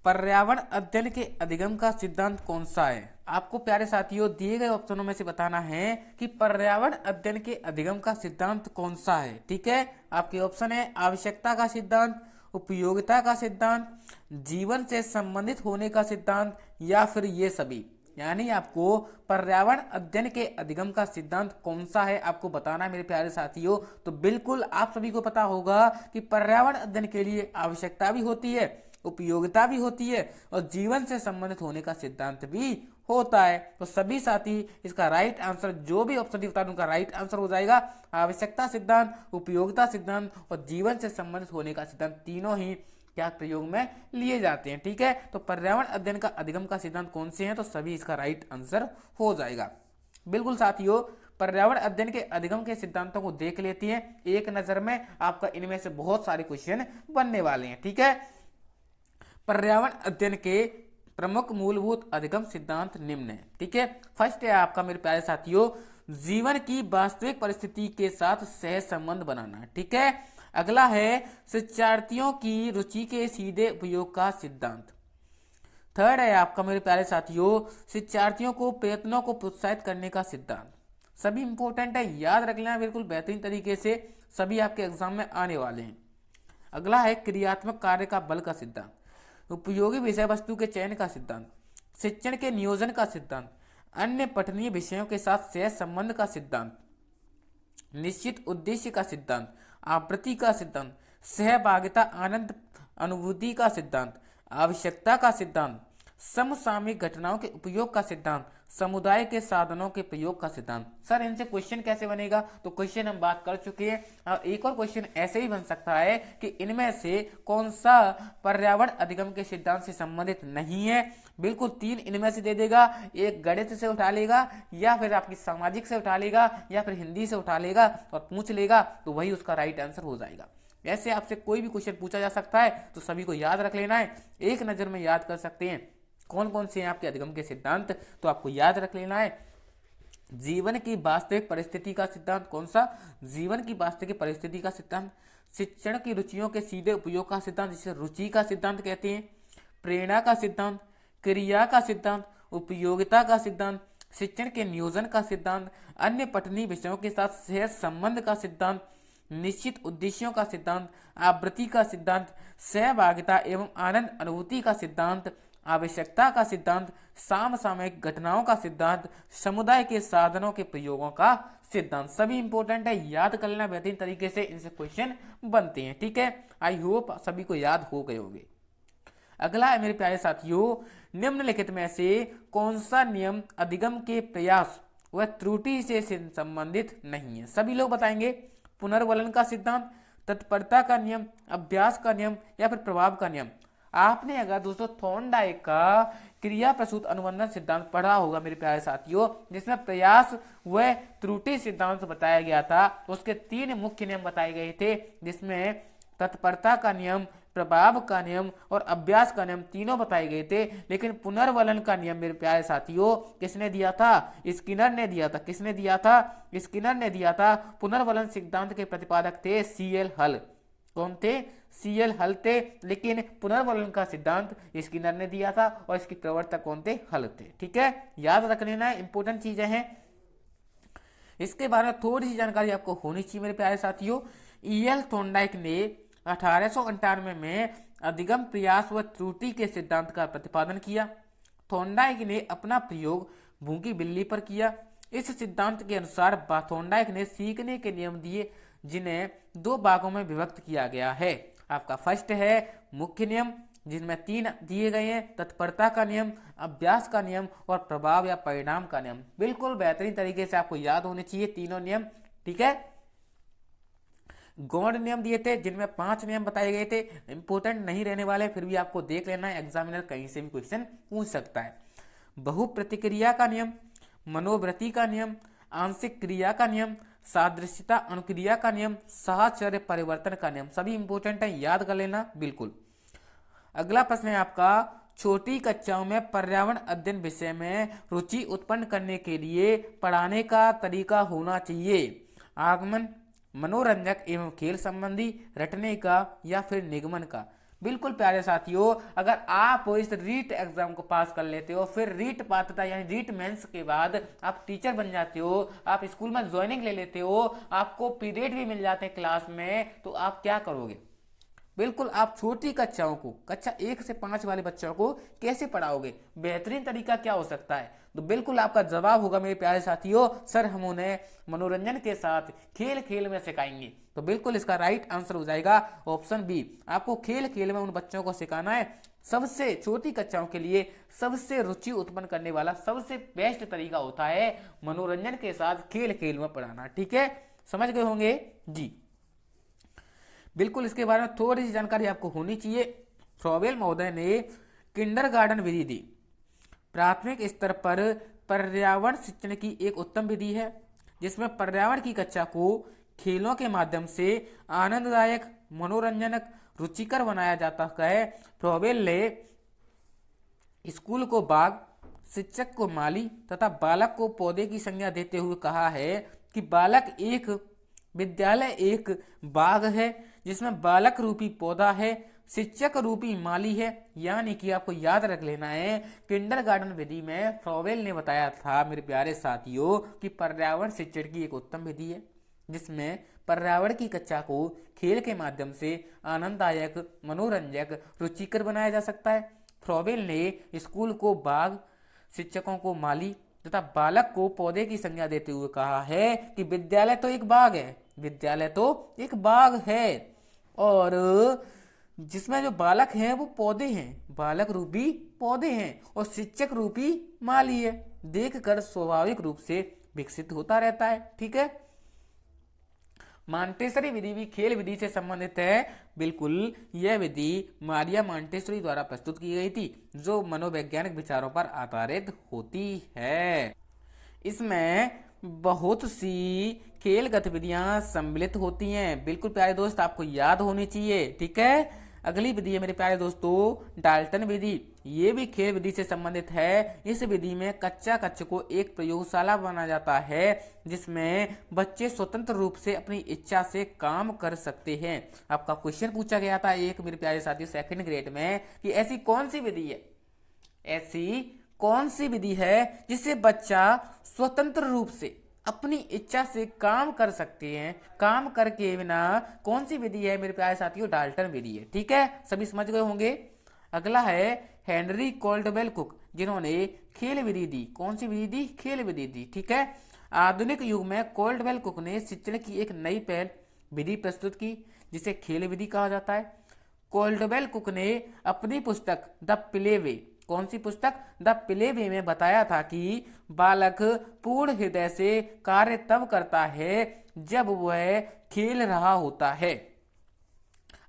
पर्यावरण अध्ययन के अधिगम का सिद्धांत कौन सा है? आपको प्यारे साथियों दिए गए ऑप्शनों में से बताना है कि पर्यावरण अध्ययन के अधिगम का सिद्धांत कौन सा है। ठीक है, आपके ऑप्शन है आवश्यकता का सिद्धांत, उपयोगिता का सिद्धांत, जीवन से संबंधित होने का सिद्धांत, या फिर ये सभी। यानी आपको पर्यावरण अध्ययन के अधिगम का सिद्धांत कौन सा है आपको बताना है मेरे प्यारे साथियों। तो बिल्कुल आप सभी को पता होगा कि पर्यावरण अध्ययन के लिए आवश्यकता भी होती है, उपयोगिता भी होती है और जीवन से संबंधित होने का सिद्धांत भी होता है। तो सभी साथी इसका राइट आंसर, जो भी ऑप्शन बता दूं उनका राइट आंसर हो जाएगा आवश्यकता सिद्धांत, उपयोगिता सिद्धांत और जीवन से संबंधित होने का सिद्धांत। तीनों ही क्या प्रयोग में लिए जाते हैं। ठीक है, तो पर्यावरण अध्ययन का अधिगम का सिद्धांत कौन से हैं, तो सभी इसका राइट आंसर हो जाएगा। बिल्कुल साथियों, पर्यावरण अध्ययन के अधिगम के सिद्धांतों को देख लेते हैं एक नजर में, आपका इनमें से बहुत सारे क्वेश्चन बनने वाले हैं। ठीक है, पर्यावरण अध्ययन के प्रमुख मूलभूत अधिगम सिद्धांत निम्न है। ठीक है, फर्स्ट है आपका मेरे प्यारे साथियों जीवन की वास्तविक परिस्थिति के साथ सह संबंध बनाना। ठीक है, अगला है शिक्षार्थियों की रुचि के सीधे उपयोग का सिद्धांत। थर्ड है आपका मेरे प्यारे साथियों शिक्षार्थियों को प्रयत्नों को प्रोत्साहित करने का सिद्धांत। सभी इंपॉर्टेंट है, याद रख लेना बिल्कुल बेहतरीन तरीके से, सभी आपके एग्जाम में आने वाले हैं। अगला है क्रियात्मक कार्य का बल का सिद्धांत, उपयोगी विषय वस्तु के चयन का सिद्धांत, शिक्षण के नियोजन का सिद्धांत, अन्य पठनीय विषयों के साथ सह संबंध का सिद्धांत, निश्चित उद्देश्य का सिद्धांत, आवृत्ति का सिद्धांत, सहभागिता आनंद अनुभूति का सिद्धांत, आवश्यकता का सिद्धांत, समसामयिक घटनाओं के उपयोग का सिद्धांत, समुदाय के साधनों के प्रयोग का सिद्धांत। सर इनसे क्वेश्चन कैसे बनेगा, तो क्वेश्चन हम बात कर चुके हैं और एक और क्वेश्चन ऐसे ही बन सकता है कि इनमें से कौन सा पर्यावरण अधिगम के सिद्धांत से संबंधित नहीं है। बिल्कुल तीन इनमें से दे देगा, एक गणित से उठा लेगा या फिर आपकी सामाजिक से उठा लेगा या फिर हिंदी से उठा लेगा और पूछ लेगा, तो वही उसका राइट आंसर हो जाएगा। ऐसे आपसे कोई भी क्वेश्चन पूछा जा सकता है, तो सभी को याद रख लेना है, एक नजर में याद कर सकते हैं कौन कौन से हैं आपके अधिगम के सिद्धांत। तो आपको याद रख लेना है जीवन की वास्तविक परिस्थिति का सिद्धांत, कौन सा, जीवन की वास्तविक परिस्थिति का सिद्धांत, शिक्षण की रुचियों के सीधे उपयोग का सिद्धांत जिसे रुचि का सिद्धांत कहते हैं, प्रेरणा का सिद्धांत, क्रिया का सिद्धांत, उपयोगिता का सिद्धांत, शिक्षण के नियोजन का सिद्धांत, अन्य पठनीय विषयों के साथ सहज संबंध का सिद्धांत, निश्चित उद्देश्यों का सिद्धांत, आवृत्ति का सिद्धांत, सहभागिता एवं आनंद अनुभूति का सिद्धांत, आवश्यकता का सिद्धांत, समसामयिक घटनाओं का सिद्धांत, समुदाय के साधनों के प्रयोगों का सिद्धांत। सभी इंपॉर्टेंट है, याद कर लेना, बेहतरीन तरीके से इनसे क्वेश्चन बनते हैं। ठीक है, आई होप सभी को याद हो गए होंगे। अगला है मेरे प्यारे साथियों, निम्नलिखित में से कौन सा नियम अधिगम के प्रयास व त्रुटि से संबंधित नहीं है? सभी लोग बताएंगे। पुनर्वलन का सिद्धांत, तत्परता का नियम, अभ्यास का नियम या फिर प्रभाव का नियम। आपने अगर दोस्तों थॉर्नडाइक का क्रिया प्रसूत अनुबंधन सिद्धांत पढ़ा होगा मेरे प्यारे साथियों, जिसमें प्रयास व त्रुटि सिद्धांत बताया गया था, उसके 3 मुख्य नियम बताए गए थे, जिसमें तत्परता का नियम, प्रभाव का नियम और अभ्यास का नियम तीनों बताए गए थे। लेकिन पुनर्वलन का नियम मेरे प्यारे साथियों किसने दिया था? स्किनर ने दिया था। किसने दिया था? स्किनर ने दिया था। पुनर्वलन सिद्धांत के प्रतिपादक थे सीएल हल। कौन थे? सीएल हल थे। लेकिन पुनर्वलन का सिद्धांत स्किनर ने दिया था और इसके प्रवर्तक कौन थे? हल थे। ठीक है, याद रख लेना, इंपोर्टेंट चीजें हैं। इसके बारे में थोड़ी सी जानकारी आपको होनी चाहिए मेरे प्यारे साथियों। ईएल थॉर्नडाइक ने 1898 में अधिगम प्रयास व त्रुटि के सिद्धांत का प्रतिपादन किया। थॉर्नडाइक ने अपना प्रयोग भूखी बिल्ली पर किया। इस सिद्धांत के अनुसार थॉर्नडाइक ने सीखने के नियम दिए, जिन्हें 2 भागों में विभक्त किया गया है। आपका फर्स्ट है मुख्य नियम, जिनमें 3 दिए गए हैं, तत्परता का नियम, अभ्यास का नियम और प्रभाव या परिणाम का नियम। बिल्कुल बेहतरीन तरीके से आपको याद होने चाहिए तीनों नियम। ठीक है, गौण नियम दिए थे, जिनमें 5 नियम बताए गए थे। इंपोर्टेंट नहीं रहने वाले, फिर भी आपको देख लेना है, एग्जामिनर कहीं से भी क्वेश्चन पूछ सकता है। बहुप्रतिक्रिया का नियम, मनोवृत्ति का नियम, आंशिक क्रिया का नियम, सादृश्यता अनुक्रिया का नियम, साहचर्य परिवर्तन का नियम। सभी इंपोर्टेंट है, याद कर लेना बिल्कुल। अगला प्रश्न है आपका, छोटी कक्षाओं में पर्यावरण अध्ययन विषय में रुचि उत्पन्न करने के लिए पढ़ाने का तरीका होना चाहिए। आगमन, मनोरंजक एवं खेल संबंधी, रटने का या फिर निगमन का। बिल्कुल प्यारे साथियों, अगर आप इस रीट एग्जाम को पास कर लेते हो, फिर रीट पात्रता यानी रीट मेंस के बाद आप टीचर बन जाते हो, आप स्कूल में ज्वाइनिंग ले लेते हो, आपको पीरियड भी मिल जाते हैं क्लास में, तो आप क्या करोगे? बिल्कुल आप छोटी कक्षाओं को, कक्षा 1 से 5 वाले बच्चों को कैसे पढ़ाओगे? बेहतरीन तरीका क्या हो सकता है? तो बिल्कुल आपका जवाब होगा मेरे प्यारे साथियों, सर हम उन्हें मनोरंजन के साथ खेल खेल में सिखाएंगे। तो बिल्कुल इसका राइट आंसर हो जाएगा ऑप्शन बी। आपको खेल खेल में उन बच्चों को सिखाना है। सबसे छोटी कक्षाओं के लिए सबसे रुचि उत्पन्न करने वाला सबसे बेस्ट तरीका होता है मनोरंजन के साथ खेल खेल में पढ़ाना। ठीक है, समझ गए होंगे जी। बिल्कुल इसके बारे में थोड़ी सी जानकारी आपको होनी चाहिए। फ्रॉवेल महोदय ने किंडरगार्टन विधि दी। प्राथमिक स्तर पर पर्यावरण शिक्षण की एक उत्तम विधि है, जिसमें पर्यावरण की कक्षा को खेलों के माध्यम से आनंददायक, मनोरंजनक, रुचिकर बनाया जाता है। फ्रॉवेल ने स्कूल को बाग, शिक्षक को माली तथा बालक को पौधे की संज्ञा देते हुए कहा है कि विद्यालय एक बाग है, जिसमें बालक रूपी पौधा है, शिक्षक रूपी माली है। यानी कि आपको याद रख लेना है, किंडरगार्टन विधि में फ्रॉवेल ने बताया था मेरे प्यारे साथियों कि पर्यावरण शिक्षण की एक उत्तम विधि है, जिसमें पर्यावरण की कक्षा को खेल के माध्यम से आनंददायक, मनोरंजक, रुचिकर बनाया जा सकता है। फ्रॉवेल ने स्कूल को बाग, शिक्षकों को माली तथा बालक को पौधे की संज्ञा देते हुए कहा है कि विद्यालय तो एक बाग है, विद्यालय तो एक बाग है, और जिसमें जो बालक हैं वो पौधे हैं, बालक रूपी पौधे हैं, और शिक्षक रूपी माली है। देखकर स्वाभाविक रूप से विकसित होता रहता है। ठीक है, मॉन्टेसरी विधि भी खेल विधि से संबंधित है। बिल्कुल, यह विधि मारिया मॉन्टेसरी द्वारा प्रस्तुत की गई थी, जो मनोवैज्ञानिक विचारों पर आधारित होती है। इसमें बहुत सी खेल गतिविधियां सम्मिलित होती हैं। बिल्कुल प्यारे दोस्त, आपको याद होनी चाहिए। ठीक है, अगली विधि है मेरे प्यारे दोस्तों डाल्टन विधि। ये भी खेल विधि से संबंधित है। इस विधि में कक्षा कक्ष को एक प्रयोगशाला बनाया जाता है, जिसमें बच्चे स्वतंत्र रूप से अपनी इच्छा से काम कर सकते हैं। आपका क्वेश्चन पूछा गया था एक मेरे प्यारे साथियों सेकंड ग्रेड में कि ऐसी कौन सी विधि है, ऐसी कौन सी विधि है जिससे बच्चा स्वतंत्र रूप से अपनी इच्छा से काम कर सकते हैं, काम करके बिना? कौन सी विधि है मेरे प्यारे साथियों? डाल्टन विधि है। ठीक है, सभी समझ गए होंगे। अगला है हेनरी कोल्डवेल कुक, जिन्होंने खेल विधि दी। कौन सी विधि दी? खेल विधि दी। ठीक है, आधुनिक युग में कोल्डवेल कुक ने शिक्षण की एक नई पहल विधि प्रस्तुत की, जिसे खेल विधि कहा जाता है। कोल्डवेल कुक ने अपनी पुस्तक द प्ले वे, कौन सी पुस्तक? द प्ले वे में बताया था कि बालक पूर्ण हृदय से कार्य तब करता है जब वह खेल रहा होता है।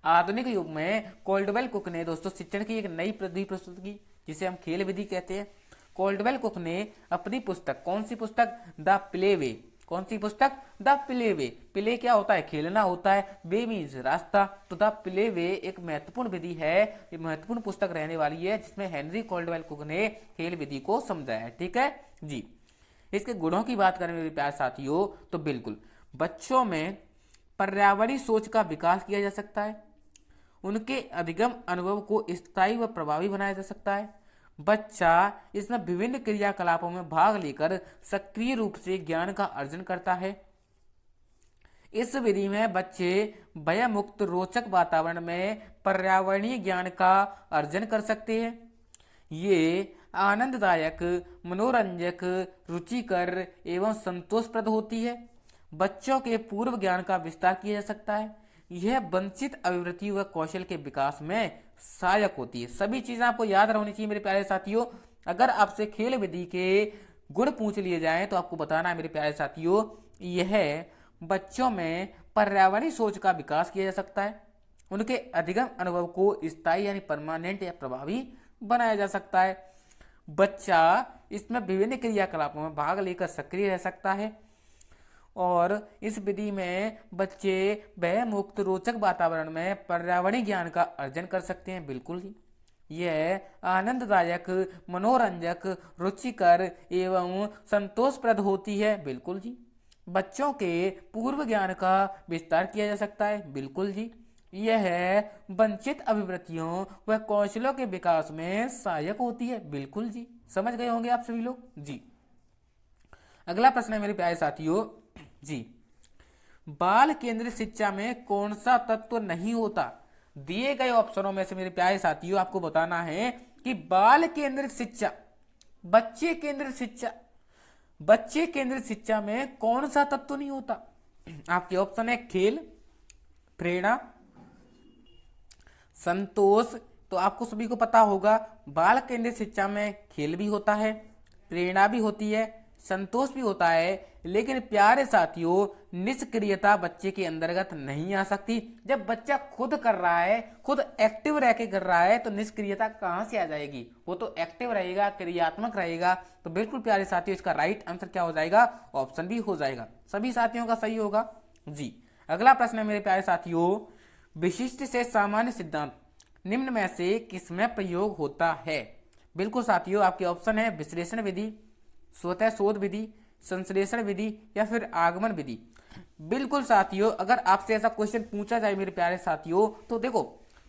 आधुनिक युग में कोल्डवेल कुक ने दोस्तों शिक्षण की एक नई विधि प्रस्तुत की, जिसे हम खेल विधि कहते हैं। कोल्डवेल कुक ने अपनी पुस्तक, कौन सी पुस्तक? The play way. कौन सी पुस्तक? The play way. प्ले क्या होता है? खेलना होता है। वे मीन्स रास्ता। तो द प्ले वे एक महत्वपूर्ण विधि है, ये महत्वपूर्ण पुस्तक रहने वाली है, जिसमें हेनरी कोल्डवेल कुक ने खेल विधि को समझाया है। ठीक है जी। इसके गुणों की बात करें मेरे प्यारे साथियों, तो बिल्कुल बच्चों में पर्यावरणीय सोच का विकास किया जा सकता है, उनके अधिगम अनुभव को स्थायी व प्रभावी बनाया जा सकता है। बच्चा इसमें विभिन्न क्रियाकलापों में भाग लेकर सक्रिय रूप से ज्ञान का अर्जन करता है। इस विधि में बच्चे भय मुक्त रोचक वातावरण में पर्यावरणीय ज्ञान का अर्जन कर सकते हैं। ये आनंददायक, मनोरंजक, रुचिकर एवं संतोषप्रद होती है। बच्चों के पूर्व ज्ञान का विस्तार किया जा सकता है। यह वंचित अभिवृत्ति व कौशल के विकास में सहायक होती है। सभी चीजें आपको याद रहनी चाहिए मेरे प्यारे साथियों। अगर आपसे खेल विधि के गुण पूछ लिए जाएं तो आपको बताना है मेरे प्यारे साथियों, यह बच्चों में पर्यावरणीय सोच का विकास किया जा सकता है, उनके अधिगम अनुभव को स्थायी यानी परमानेंट या प्रभावी बनाया जा सकता है। बच्चा इसमें विभिन्न क्रियाकलापों में भाग लेकर सक्रिय रह सकता है, और इस विधि में बच्चे भय मुक्त रोचक वातावरण में पर्यावरणीय ज्ञान का अर्जन कर सकते हैं। बिल्कुल ही यह आनंददायक, मनोरंजक, रुचिकर एवं संतोषप्रद होती है। बिल्कुल जी। बच्चों के पूर्व ज्ञान का विस्तार किया जा सकता है। बिल्कुल जी। यह वंचित अभिवृत्तियों व कौशलों के विकास में सहायक होती है। बिल्कुल जी, समझ गए होंगे आप सभी लोग जी। अगला प्रश्न है मेरे प्यारे साथियों जी, बाल केंद्रित शिक्षा में कौन सा तत्व नहीं होता? दिए गए ऑप्शनों में से मेरे प्यारे साथियों आपको बताना है कि बाल केंद्रित शिक्षा, बच्चे केंद्रित शिक्षा, बच्चे केंद्रित शिक्षा में कौन सा तत्व नहीं होता? आपके ऑप्शन है खेल, प्रेरणा, संतोष। तो आपको सभी को पता होगा बाल केंद्रित शिक्षा में खेल भी होता है, प्रेरणा भी होती है, संतोष भी होता है, लेकिन प्यारे साथियों निष्क्रियता बच्चे के अंतर्गत नहीं आ सकती। जब बच्चा खुद कर रहा है, खुद एक्टिव रह के कर रहा है, तो निष्क्रियता कहां से आ जाएगी? वो तो एक्टिव रहेगा, क्रियात्मक रहेगा। तो बिल्कुल प्यारे साथियों इसका राइट आंसर क्या हो जाएगा? ऑप्शन भी हो जाएगा। सभी साथियों का सही होगा जी। अगला प्रश्न है मेरे प्यारे साथियों, विशिष्ट से सामान्य सिद्धांत निम्न में से किसमें प्रयोग होता है? बिल्कुल साथियों आपके ऑप्शन है विश्लेषण विधि, स्वतः शोध विधि, संश्लेषण विधि या फिर आगमन विधि। बिल्कुल साथियों, अगर आपसे ऐसा क्वेश्चन पूछा जाए मेरे प्यारे साथियों, तो देखो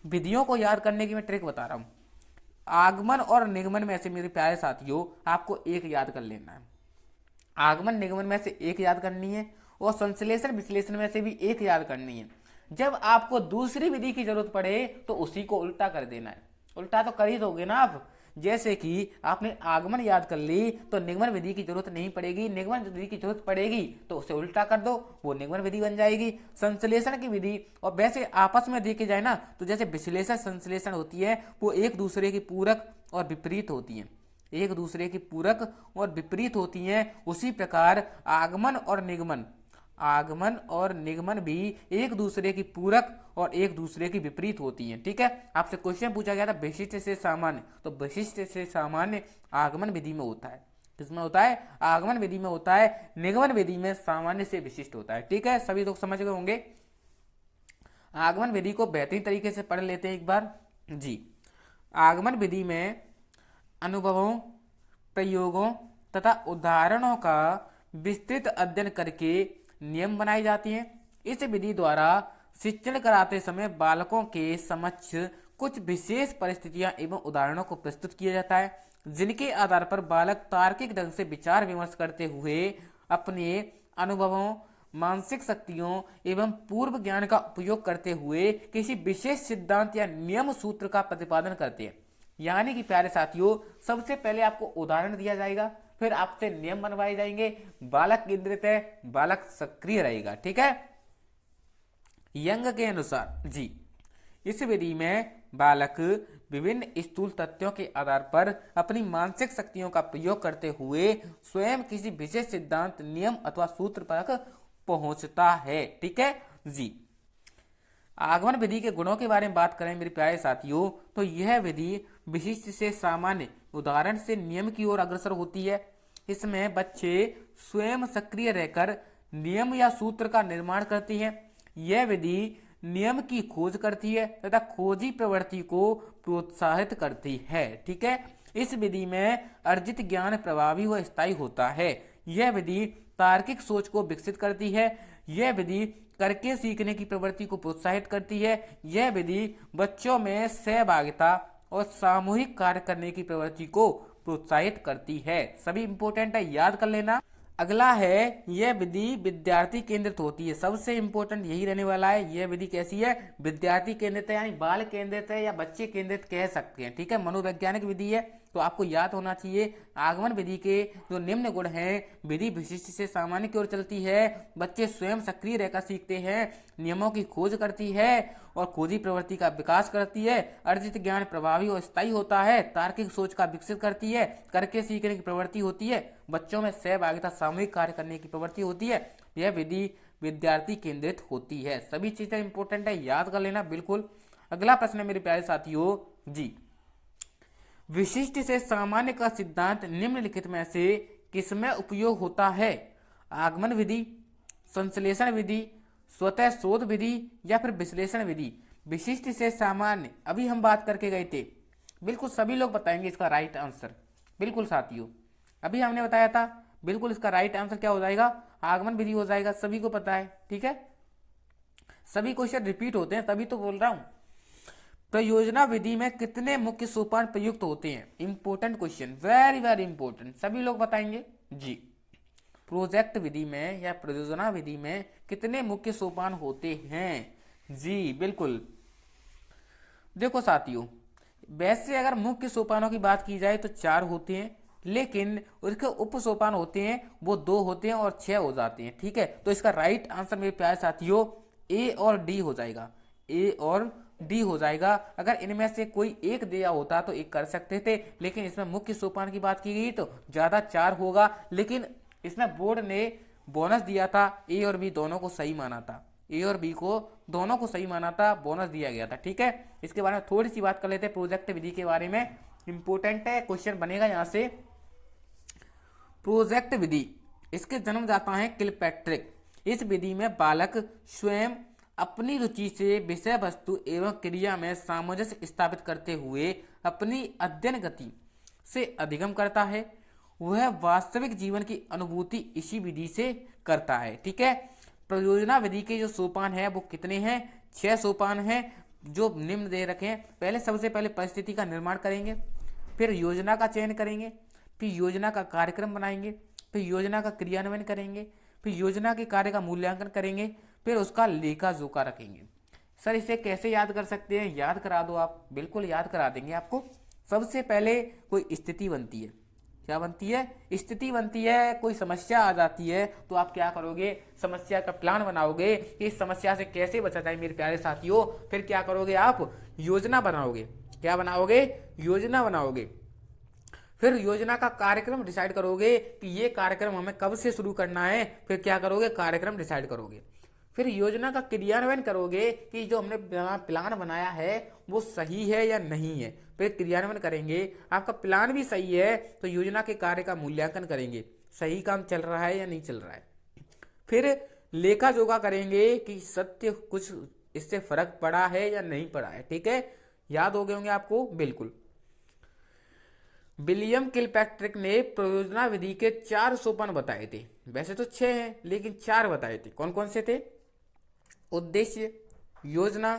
विधियों को याद करने की मैं ट्रिक बता रहा हूं। आगमन और निगमन में से मेरे प्यारे साथियों आपको एक याद कर लेना है, आगमन निगमन में से एक याद करनी है, और संश्लेषण विश्लेषण में से भी एक याद करनी है। जब आपको दूसरी विधि की जरूरत पड़े तो उसी को उल्टा कर देना है। उल्टा तो कर ही दोगे ना आप। जैसे कि आपने आगमन याद कर ली तो निगमन विधि की जरूरत नहीं पड़ेगी, निगमन विधि की जरूरत पड़ेगी तो उसे उल्टा कर दो, वो निगमन विधि बन जाएगी। संश्लेषण की विधि, और वैसे आपस में देखे जाए ना तो जैसे विश्लेषण संश्लेषण होती है वो एक दूसरे की पूरक और विपरीत होती है, एक दूसरे की पूरक और विपरीत होती हैं। उसी प्रकार आगमन और निगमन भी एक दूसरे की पूरक और एक दूसरे की विपरीत होती हैं। ठीक है, आपसे क्वेश्चन पूछा गया था विशिष्ट से सामान्य, तो विशिष्ट से सामान्य आगमन विधि में होता है। किसमें होता है? आगमन विधि में होता है। निगमन विधि में सामान्य से विशिष्ट होता है। ठीक है, सभी लोग समझ गए होंगे। आगमन विधि को बेहतरीन तरीके से पढ़ लेते हैं एक बार जी। आगमन विधि में अनुभवों, प्रयोगों तथा उदाहरणों का विस्तृत अध्ययन करके नियम बनाए जाते हैं। इस विधि द्वारा शिक्षण कराते समय बालकों के समक्ष कुछ विशेष परिस्थितियां एवं उदाहरणों को प्रस्तुत किया जाता है। जिनके आधार पर बालक तार्किक ढंग से विचार विमर्श करते हुए अपने अनुभवों, मानसिक शक्तियों एवं पूर्व ज्ञान का उपयोग करते हुए किसी विशेष सिद्धांत या नियम सूत्र का प्रतिपादन करते हैं। यानी कि प्यारे साथियों, सबसे पहले आपको उदाहरण दिया जाएगा, फिर आपसे नियम बनवाए जाएंगे, बालक केंद्रित है, बालक सक्रिय रहेगा। ठीक है। यंग के अनुसार जी, इस विधि में बालक विभिन्न स्थूल तथ्यों के आधार पर अपनी मानसिक शक्तियों का प्रयोग करते हुए स्वयं किसी विशेष सिद्धांत, नियम अथवा सूत्र पर पहुंचता है। ठीक है जी। आगमन विधि के गुणों के बारे में बात करें मेरे प्यारे साथियों, तो यह विधि विशिष्ट से सामान्य, उदाहरण से नियम की ओर अग्रसर होती है। इसमें बच्चे स्वयं सक्रिय रहकर नियम या सूत्र का निर्माण करती है। यह विधि नियम की खोज करती है तथा खोजी प्रवृत्ति को प्रोत्साहित करती है। ठीक है। इस विधि में अर्जित ज्ञान प्रभावी व स्थायी होता है। यह विधि तार्किक सोच को विकसित करती है। यह विधि करके सीखने की प्रवृत्ति को प्रोत्साहित करती है। यह विधि बच्चों में सहभागिता और सामूहिक कार्य करने की प्रवृत्ति को प्रोत्साहित करती है। सभी इंपॉर्टेंट है, याद कर लेना। अगला है, यह विधि विद्यार्थी केंद्रित होती है। सबसे इंपॉर्टेंट यही रहने वाला है। यह विधि कैसी है? विद्यार्थी केंद्रित है, यानी बाल केंद्रित है या बच्चे केंद्रित कह सकते हैं। ठीक है। मनोवैज्ञानिक विधि है, तो आपको याद होना चाहिए। आगमन विधि के जो निम्न गुण हैं, विधि विशिष्ट से सामान्य की ओर चलती है, बच्चे स्वयं सक्रिय रहकर सीखते हैं, नियमों की खोज करती है और खोजी प्रवृत्ति का विकास करती है, अर्जित ज्ञान प्रभावी और स्थायी होता है, तार्किक सोच का विकसित करती है, करके सीखने की प्रवृत्ति होती है, बच्चों में सहभागिता, सामूहिक कार्य करने की प्रवृत्ति होती है। यह विधि विद्यार्थी केंद्रित होती है। सभी चीजें इंपॉर्टेंट है, याद कर लेना बिल्कुल। अगला प्रश्न है मेरे प्यारे साथियों जी, विशिष्ट से सामान्य का सिद्धांत निम्नलिखित में से किसमें उपयोग होता है? आगमन विधि, संश्लेषण विधि, स्वतः शोध विधि या फिर विश्लेषण विधि? विशिष्ट से सामान्य अभी हम बात करके गए थे, बिल्कुल सभी लोग बताएंगे इसका राइट आंसर। बिल्कुल साथियों, अभी हमने बताया था, बिल्कुल इसका राइट आंसर क्या हो जाएगा? आगमन विधि हो जाएगा। सभी को पता है। ठीक है। सभी क्वेश्चन रिपीट होते हैं, तभी तो बोल रहा हूं। प्रयोजना विधि में कितने मुख्य सोपान प्रयुक्त होते हैं? Important question, very very important, सभी लोग बताएंगे जी। प्रोजेक्ट विधि में या प्रयोजना विधि में कितने मुख्य सोपान होते हैं? जी बिल्कुल। देखो साथियों, वैसे अगर मुख्य सोपानों की बात की जाए तो 4 होते हैं, लेकिन उसके उप सोपान होते हैं वो 2 होते हैं और 6 हो जाते हैं। ठीक है। तो इसका राइट आंसर मेरे प्यारे साथियों ए और डी हो जाएगा। ए और डी हो जाएगा। अगर इनमें से कोई एक दिया होता तो एक कर सकते थे, लेकिन इसमें मुख्य सोपान की बात की गई तो ज्यादा 4 होगा, लेकिन इसमें बोर्ड ने बोनस दिया था। ए और बी दोनों को सही माना था, ए और बी को दोनों को सही माना था, बोनस दिया गया था। ठीक है। इसके बारे में थोड़ी सी बात कर लेते हैं। प्रोजेक्ट विधि के बारे में इंपोर्टेंट है, क्वेश्चन बनेगा यहां से। प्रोजेक्ट विधि, इसके जन्मदाता हैं किलपैट्रिक। इस विधि में बालक स्वयं अपनी रुचि से विषय वस्तु एवं क्रिया में सामंजस्य स्थापित करते हुए अपनी अध्ययन गति से अधिगम करता है। वह वास्तविक जीवन की अनुभूति इसी विधि से करता है। ठीक है। प्रयोजना विधि के जो सोपान है वो कितने हैं? 6 सोपान हैं जो निम्न दे रखे हैं। पहले सबसे पहले परिस्थिति का निर्माण करेंगे, फिर योजना का चयन करेंगे, फिर योजना का कार्यक्रम बनाएंगे, फिर योजना का क्रियान्वयन करेंगे, फिर योजना के कार्य का मूल्यांकन करेंगे, फिर उसका लेखा जोखा रखेंगे। सर इसे कैसे याद कर सकते हैं? याद करा दो आप, बिल्कुल याद करा देंगे आपको। सबसे पहले कोई स्थिति बनती है। क्या बनती है? स्थिति बनती है। कोई समस्या आ जाती है तो आप क्या करोगे? समस्या का प्लान बनाओगे कि इस समस्या से कैसे बचा जाए मेरे प्यारे साथियों। फिर क्या करोगे? आप योजना बनाओगे। क्या बनाओगे? योजना बनाओगे। फिर योजना का कार्यक्रम डिसाइड करोगे कि ये कार्यक्रम हमें कब से शुरू करना है। फिर क्या करोगे? कार्यक्रम डिसाइड करोगे। फिर योजना का क्रियान्वयन करोगे कि जो हमने प्लान बनाया है वो सही है या नहीं है। फिर क्रियान्वयन करेंगे। आपका प्लान भी सही है तो योजना के कार्य का मूल्यांकन करेंगे, सही काम चल रहा है या नहीं चल रहा है। फिर लेखा जोखा करेंगे कि सत्य कुछ इससे फर्क पड़ा है या नहीं पड़ा है। ठीक है। याद हो गए होंगे आपको। बिल्कुल। विलियम किलपैट्रिक ने प्रयोजना विधि के 4 सोपान बताए थे। वैसे तो 6 हैं लेकिन 4 बताए थे। कौन कौन से थे? उद्देश्य, योजना,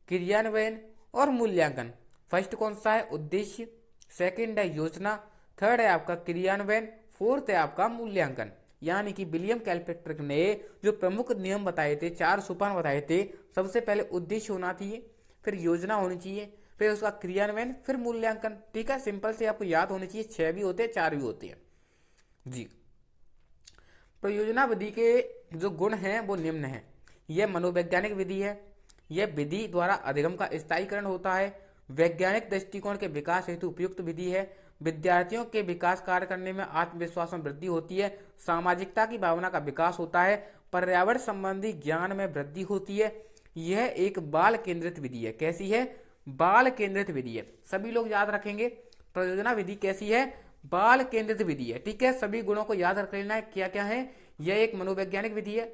क्रियान्वयन और मूल्यांकन। फर्स्ट कौन सा है? उद्देश्य। सेकंड है योजना, थर्ड है आपका क्रियान्वयन, फोर्थ है आपका मूल्यांकन। यानी कि विलियम कैलपेट्रिक ने जो प्रमुख नियम बताए थे, 4 सोपान बताए थे, सबसे पहले उद्देश्य होना चाहिए, फिर योजना होनी चाहिए, फिर उसका क्रियान्वयन, फिर मूल्यांकन। ठीक है, सिंपल से आपको याद होनी चाहिए, 6 भी होते हैं 4 भी होते हैं जी। प्रयोजना विधि के जो गुण हैं वो निम्न हैं। यह मनोवैज्ञानिक विधि है, यह विधि द्वारा अधिगम का स्थायीकरण होता है, वैज्ञानिक दृष्टिकोण के विकास हेतु उपयुक्त विधि है, विद्यार्थियों के विकास कार्य करने में आत्मविश्वास में वृद्धि होती है, सामाजिकता की भावना का विकास होता है, पर्यावरण संबंधी ज्ञान में वृद्धि होती है। यह एक बाल केंद्रित विधि है। कैसी है? बाल केंद्रित विधि है। सभी लोग याद रखेंगे, प्रयोजना विधि कैसी है? बाल केंद्रित विधि है। ठीक है, सभी गुणों को याद रख लेना है। क्या क्या है? यह एक मनोवैज्ञानिक विधि है,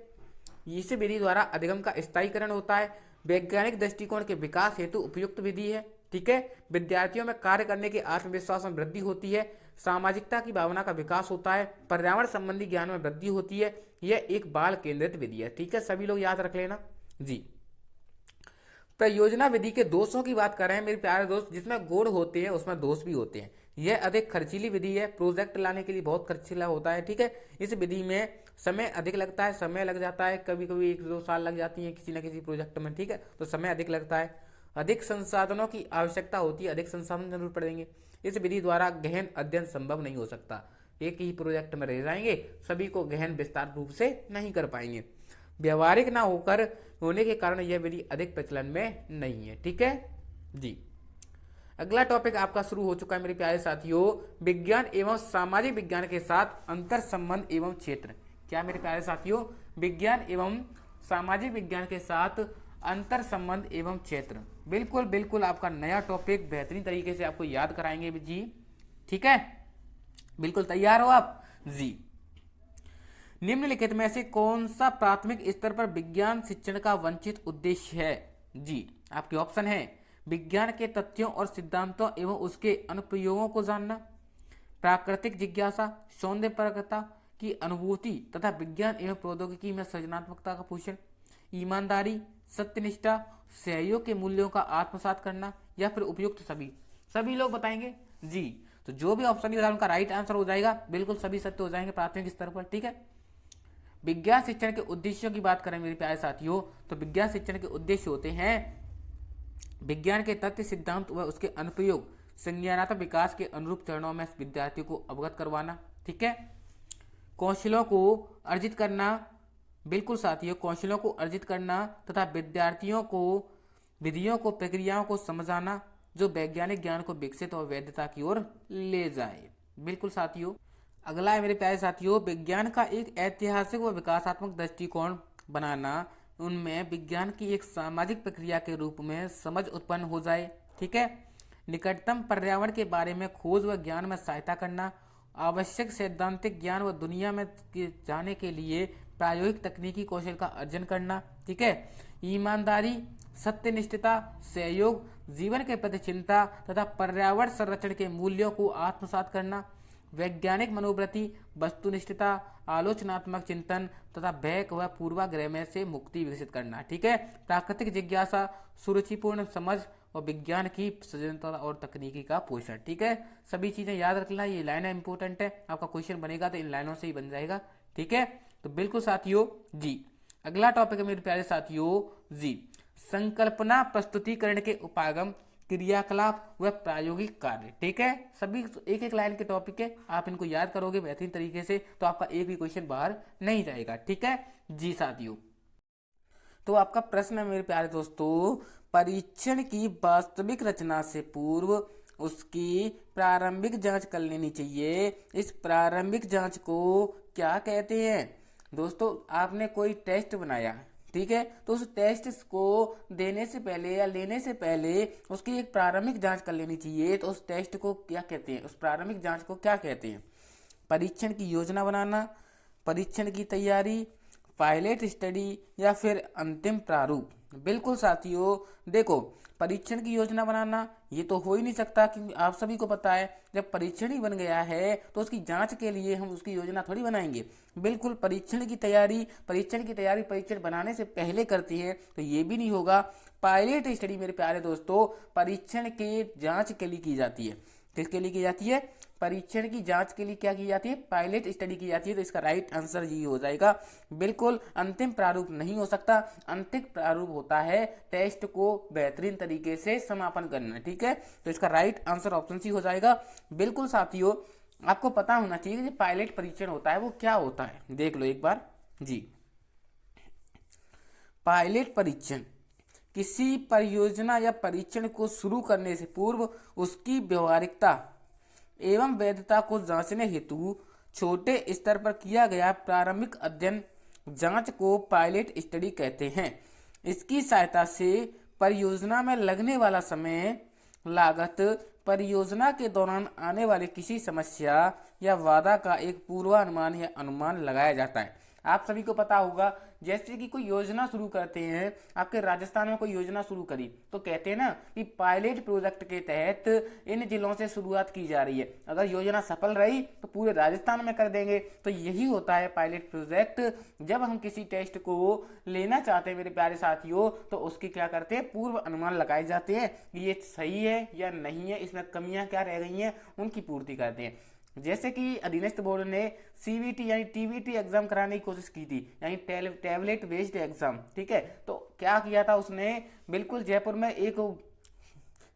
इस विधि द्वारा अधिगम का स्थायीकरण होता है, वैज्ञानिक दृष्टिकोण के विकास हेतु उपयुक्त विधि है। ठीक है, विद्यार्थियों में कार्य करने के आत्मविश्वास में वृद्धि होती है, सामाजिकता की भावना का विकास होता है, पर्यावरण संबंधी ज्ञान में वृद्धि होती है। यह एक बाल केंद्रित विधि है। ठीक है, सभी लोग याद रख लेना जी। प्रयोजना विधि के दोषों की बात कर रहे हैं मेरे प्यारे दोस्त। जिसमें गुण होते हैं उसमें दोष भी होते हैं। यह अधिक खर्चीली विधि है, प्रोजेक्ट लाने के लिए बहुत खर्चीला होता है। ठीक है, इस विधि में समय अधिक लगता है, समय लग जाता है, कभी कभी 1-2 साल लग जाती है किसी न किसी प्रोजेक्ट में। ठीक है, तो समय अधिक लगता है, अधिक संसाधनों की आवश्यकता होती है, अधिक संसाधन जरूर पड़ेंगे। इस विधि द्वारा गहन अध्ययन संभव नहीं हो सकता, एक ही प्रोजेक्ट में रह जाएंगे, सभी को गहन विस्तार रूप से नहीं कर पाएंगे। व्यवहारिक ना होने के कारण यह विधि अधिक प्रचलन में नहीं है। ठीक है जी। अगला टॉपिक आपका शुरू हो चुका है मेरे प्यारे साथियों, विज्ञान एवं सामाजिक विज्ञान के साथ अंतर संबंध एवं क्षेत्र। क्या मेरे प्यारे साथियों? विज्ञान एवं सामाजिक विज्ञान के साथ अंतर संबंध एवं क्षेत्र। बिल्कुल बिल्कुल आपका नया टॉपिक बेहतरीन तरीके से आपको याद कराएंगे जी। ठीक है, बिल्कुल तैयार हो आप जी। निम्नलिखित में से कौन सा प्राथमिक स्तर पर विज्ञान शिक्षण का वंचित उद्देश्य है? जी, आपके ऑप्शन है विज्ञान के तथ्यों और सिद्धांतों एवं उसके अनुप्रयोगों को जानना, प्राकृतिक जिज्ञासा, सौंदर्यपरकता की अनुभूति तथा विज्ञान एवं प्रौद्योगिकी में सृजनात्मकता का पोषण, ईमानदारी, सत्यनिष्ठा, सहयोग के मूल्यों का आत्मसात करना, या फिर उपयुक्त सभी। सभी लोग बताएंगे जी। तो जो भी ऑप्शन होगा उनका राइट आंसर हो जाएगा, बिल्कुल सभी सत्य हो जाएंगे प्राथमिक स्तर पर। ठीक है, विज्ञान शिक्षण के उद्देश्यों की बात करें मेरे प्यारे साथियों, तो विज्ञान शिक्षण के उद्देश्य होते हैं विज्ञान के तथ्य, सिद्धांत व उसके अनुप्रयोग संज्ञानात्मक विकास के अनुरूप चरणों में विद्यार्थियों को अवगत करवाना। ठीक है, कौशलों को अर्जित करना, बिल्कुल साथियों, कौशलों को अर्जित करना तथा विद्यार्थियों को विधियों को, प्रक्रियाओं को समझाना जो वैज्ञानिक ज्ञान को विकसित और वैधता की ओर ले जाए। बिल्कुल साथियों। अगला है मेरे प्यारे साथियों, विज्ञान का एक ऐतिहासिक व विकासात्मक दृष्टिकोण बनाना, उनमें विज्ञान की एक सामाजिक प्रक्रिया के रूप में समझ उत्पन्न हो जाए। ठीक है, निकटतम पर्यावरण के बारे में खोज व ज्ञान में सहायता करना, आवश्यक सैद्धांतिक ज्ञान व दुनिया में जाने के लिए प्रायोगिक तकनीकी कौशल का अर्जन करना। ठीक है, ईमानदारी, सत्यनिष्ठता, सहयोग, जीवन के प्रति चिंता तथा पर्यावरण संरक्षण के मूल्यों को आत्मसात करना, वैज्ञानिक मनोवृत्ति, वस्तुनिष्ठता, आलोचनात्मक चिंतन तथा भय व पूर्वाग्रह में से मुक्ति विकसित करना। ठीक है, प्राकृतिक जिज्ञासा, सुरुचिपूर्ण समझ और विज्ञान की सृजनता और तकनीकी का पोषण। ठीक है, सभी चीजें याद रखना, ये लाइनें इंपॉर्टेंट है, आपका क्वेश्चन बनेगा तो इन लाइनों से ही बन जाएगा। ठीक है, तो बिल्कुल साथियों जी। अगला टॉपिक है मेरे प्यारे साथियों जी, संकल्पना प्रस्तुतिकरण के उपागम, क्रियाकलाप व प्रायोगिक कार्य। ठीक है, सभी एक एक लाइन के टॉपिक है, आप इनको याद करोगे बेहतरीन तरीके से तो आपका एक भी क्वेश्चन बाहर नहीं जाएगा। ठीक है जी साथियों। तो आपका प्रश्न है मेरे प्यारे दोस्तों, परीक्षण की वास्तविक रचना से पूर्व उसकी प्रारंभिक जांच कर लेनी चाहिए। इस प्रारंभिक जांच को क्या कहते हैं? दोस्तों, आपने कोई टेस्ट बनाया, ठीक है, तो उस टेस्ट को देने से पहले या लेने से पहले उसकी एक प्रारंभिक जांच कर लेनी चाहिए। तो उस टेस्ट को क्या कहते हैं? उस प्रारंभिक जांच को क्या कहते हैं? परीक्षण की योजना बनाना, परीक्षण की तैयारी, पायलट स्टडी या फिर अंतिम प्रारूप। बिल्कुल साथियों, देखो, परीक्षण की योजना बनाना ये तो हो ही नहीं सकता, क्योंकि आप सभी को पता है जब परीक्षण ही बन गया है तो उसकी जांच के लिए हम उसकी योजना थोड़ी बनाएंगे। बिल्कुल, परीक्षण की तैयारी परीक्षण बनाने से पहले करती है, तो ये भी नहीं होगा। पायलट स्टडी मेरे प्यारे दोस्तों परीक्षण के जांच के लिए की जाती है। किसके लिए की जाती है? परीक्षण की जांच के लिए क्या की जाती है? पायलट स्टडी की जाती है। तो इसका राइट आंसर ये हो जाएगा। बिल्कुल अंतिम प्रारूप नहीं हो सकता, अंतिम प्रारूप होता है टेस्ट को बेहतरीन तरीके से समापन करना। ठीक है, तो इसका राइट आंसर ऑप्शन सी हो जाएगा। बिल्कुल साथियों, आपको पता होना चाहिए कि पायलट परीक्षण होता है वो क्या होता है, देख लो एक बार जी। पायलट परीक्षण किसी परियोजना या परीक्षण को शुरू करने से पूर्व उसकी व्यवहारिकता एवं वैधता को जांचने हेतु छोटे स्तर पर किया गया प्रारंभिक अध्ययन जांच को पायलट स्टडी कहते हैं। इसकी सहायता से परियोजना में लगने वाला समय, लागत, परियोजना के दौरान आने वाली किसी समस्या या वादा का एक पूर्वानुमान या अनुमान लगाया जाता है। आप सभी को पता होगा, जैसे कि कोई योजना शुरू करते हैं, आपके राजस्थान में कोई योजना शुरू करी तो कहते हैं ना कि पायलट प्रोजेक्ट के तहत इन जिलों से शुरुआत की जा रही है, अगर योजना सफल रही तो पूरे राजस्थान में कर देंगे। तो यही होता है पायलट प्रोजेक्ट। जब हम किसी टेस्ट को लेना चाहते हैं मेरे प्यारे साथियों, तो उसकी क्या करते हैं? पूर्व अनुमान लगाए जाते हैं कि ये सही है या नहीं है, इसमें कमियां क्या रह गई हैं, उनकी पूर्ति करते हैं। जैसे कि अधीनस्थ बोर्ड ने सीबीटी यानी टीबीटी एग्जाम कराने की कोशिश की थी, यानी टैबलेट बेस्ड एग्जाम। ठीक है, तो क्या किया था उसने? बिल्कुल जयपुर में एक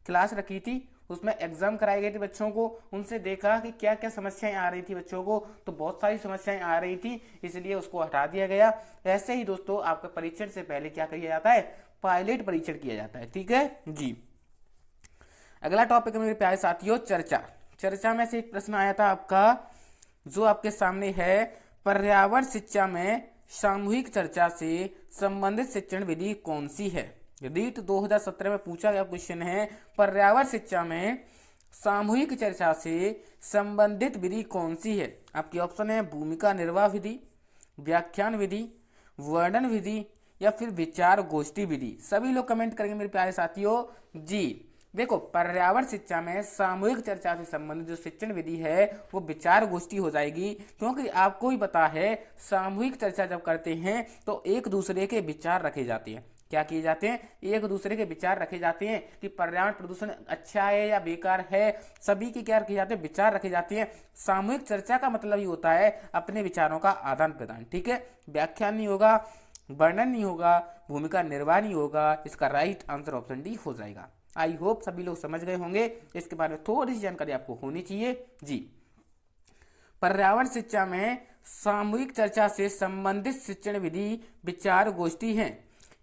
क्लास रखी थी, उसमें एग्जाम कराए गए थे बच्चों को, उनसे देखा कि क्या क्या समस्याएं आ रही थी बच्चों को, तो बहुत सारी समस्याएं आ रही थी, इसलिए उसको हटा दिया गया। ऐसे ही दोस्तों आपका परीक्षण से पहले क्या किया जाता है? पायलट परीक्षण किया जाता है। ठीक है जी। अगला टॉपिक है मेरे प्यारे साथियों चर्चा में से एक प्रश्न आया था आपका, जो आपके सामने है, पर्यावरण शिक्षा में सामूहिक चर्चा से संबंधित शिक्षण विधि कौन सी है? रीट 2017 में पूछा गया क्वेश्चन है, पर्यावरण शिक्षा में सामूहिक चर्चा से संबंधित विधि कौन सी है? आपके ऑप्शन है भूमिका निर्वाह विधि, व्याख्यान विधि, वर्णन विधि या फिर विचार गोष्ठी विधि। सभी लोग कमेंट करेंगे मेरे प्यारे साथियों जी। देखो, पर्यावरण शिक्षा में सामूहिक चर्चा से संबंधित जो शिक्षण विधि है वो विचार गोष्ठी हो जाएगी, क्योंकि आपको ही पता है सामूहिक चर्चा जब करते हैं तो एक दूसरे के विचार रखे जाते हैं। क्या किए जाते हैं? एक दूसरे के विचार रखे जाते हैं कि पर्यावरण प्रदूषण अच्छा है या बेकार है, सभी के क्या रखे जाते हैं? विचार रखे जाते हैं। सामूहिक चर्चा का मतलब ही होता है अपने विचारों का आदान प्रदान। ठीक है, व्याख्यान नहीं होगा, वर्णन नहीं होगा, भूमिका निर्वाह नहीं होगा। इसका राइट आंसर ऑप्शन डी हो जाएगा। आई होप सभी लोग समझ गए होंगे, इसके बारे में थोड़ी सी जानकारी आपको होनी चाहिए जी। पर्यावरण शिक्षा में सामूहिक चर्चा से संबंधित शिक्षण विधि विचार गोष्ठी है।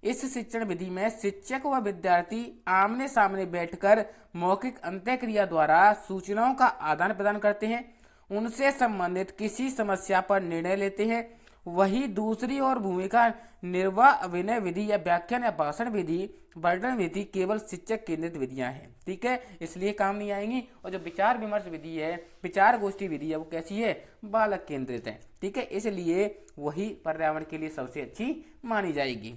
इस शिक्षण विधि में शिक्षक व विद्यार्थी आमने सामने बैठकर मौखिक अंतःक्रिया द्वारा सूचनाओं का आदान प्रदान करते हैं, उनसे संबंधित किसी समस्या पर निर्णय लेते हैं। वही दूसरी ओर भूमिका निर्वाह, अभिनय विधि या व्याख्यान या भाषण विधि, वर्णन विधि केवल शिक्षक केंद्रित विधियां हैं। ठीक है, इसलिए काम नहीं आएंगी। और जो विचार विमर्श विधि है, विचार गोष्ठी विधि है, वो कैसी है? बालक केंद्रित है। ठीक है, इसलिए वही पर्यावरण के लिए सबसे अच्छी मानी जाएगी।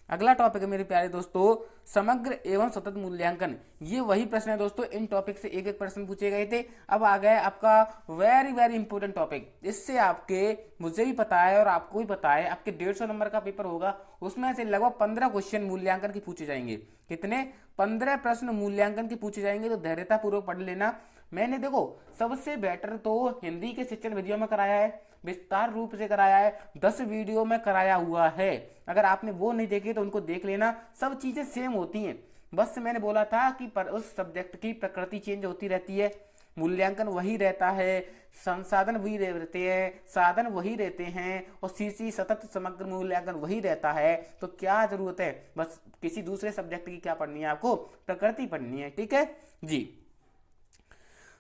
अगला टॉपिक है मेरे प्यारे दोस्तों, समग्र एवं सतत मूल्यांकन। ये वही प्रश्न है दोस्तों, इन टॉपिक से एक एक प्रश्न पूछे गए थे। अब आ गया आपका वेरी वेरी इंपॉर्टेंट टॉपिक। इससे आपके, मुझे भी पता है और आपको भी पता है, आपके 150 नंबर का पेपर होगा, उसमें से लगभग 15 क्वेश्चन मूल्यांकन के पूछे जाएंगे। कितने? 15 प्रश्न मूल्यांकन के पूछे जाएंगे। तो धैर्यता पूर्वक पढ़ लेना। मैंने देखो सबसे बेटर तो हिंदी के शिक्षण विधियों में कराया है, विस्तार रूप से कराया है, 10 वीडियो में कराया हुआ है। अगर आपने वो नहीं देखे तो उनको देख लेना। सब चीजें सेम होती हैं, बस मैंने बोला था कि पर उस सब्जेक्ट की प्रकृति चेंज होती रहती है, मूल्यांकन वही रहता है, संसाधन वही रहते हैं, साधन वही रहते हैं, और सीसी सतत समग्र मूल्यांकन वही रहता है। तो क्या जरूरत है? बस किसी दूसरे सब्जेक्ट की क्या पढ़नी है आपको? प्रकृति पढ़नी है। ठीक है जी।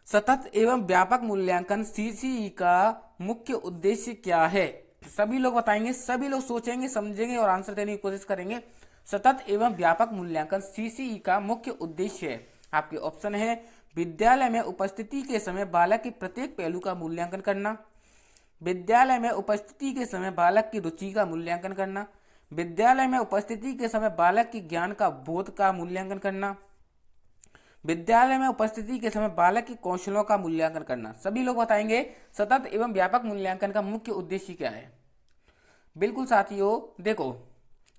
सतत एवं व्यापक मूल्यांकन सीसीई का मुख्य उद्देश्य क्या है? सभी लोग बताएंगे, सभी लोग सोचेंगे, समझेंगे और आंसर देने की कोशिश करेंगे। सतत एवं व्यापक मूल्यांकन सीसीई का मुख्य उद्देश्य है। आपके ऑप्शन है विद्यालय में उपस्थिति के समय बालक के प्रत्येक पहलू का मूल्यांकन करना, विद्यालय में उपस्थिति के समय बालक की रुचि का मूल्यांकन करना, विद्यालय में उपस्थिति के समय बालक की ज्ञान का बोध का मूल्यांकन करना, विद्यालय में उपस्थिति के समय बालक के कौशलों का मूल्यांकन करना। सभी लोग बताएंगे सतत एवं व्यापक मूल्यांकन का मुख्य उद्देश्य क्या है। बिल्कुल साथियों, देखो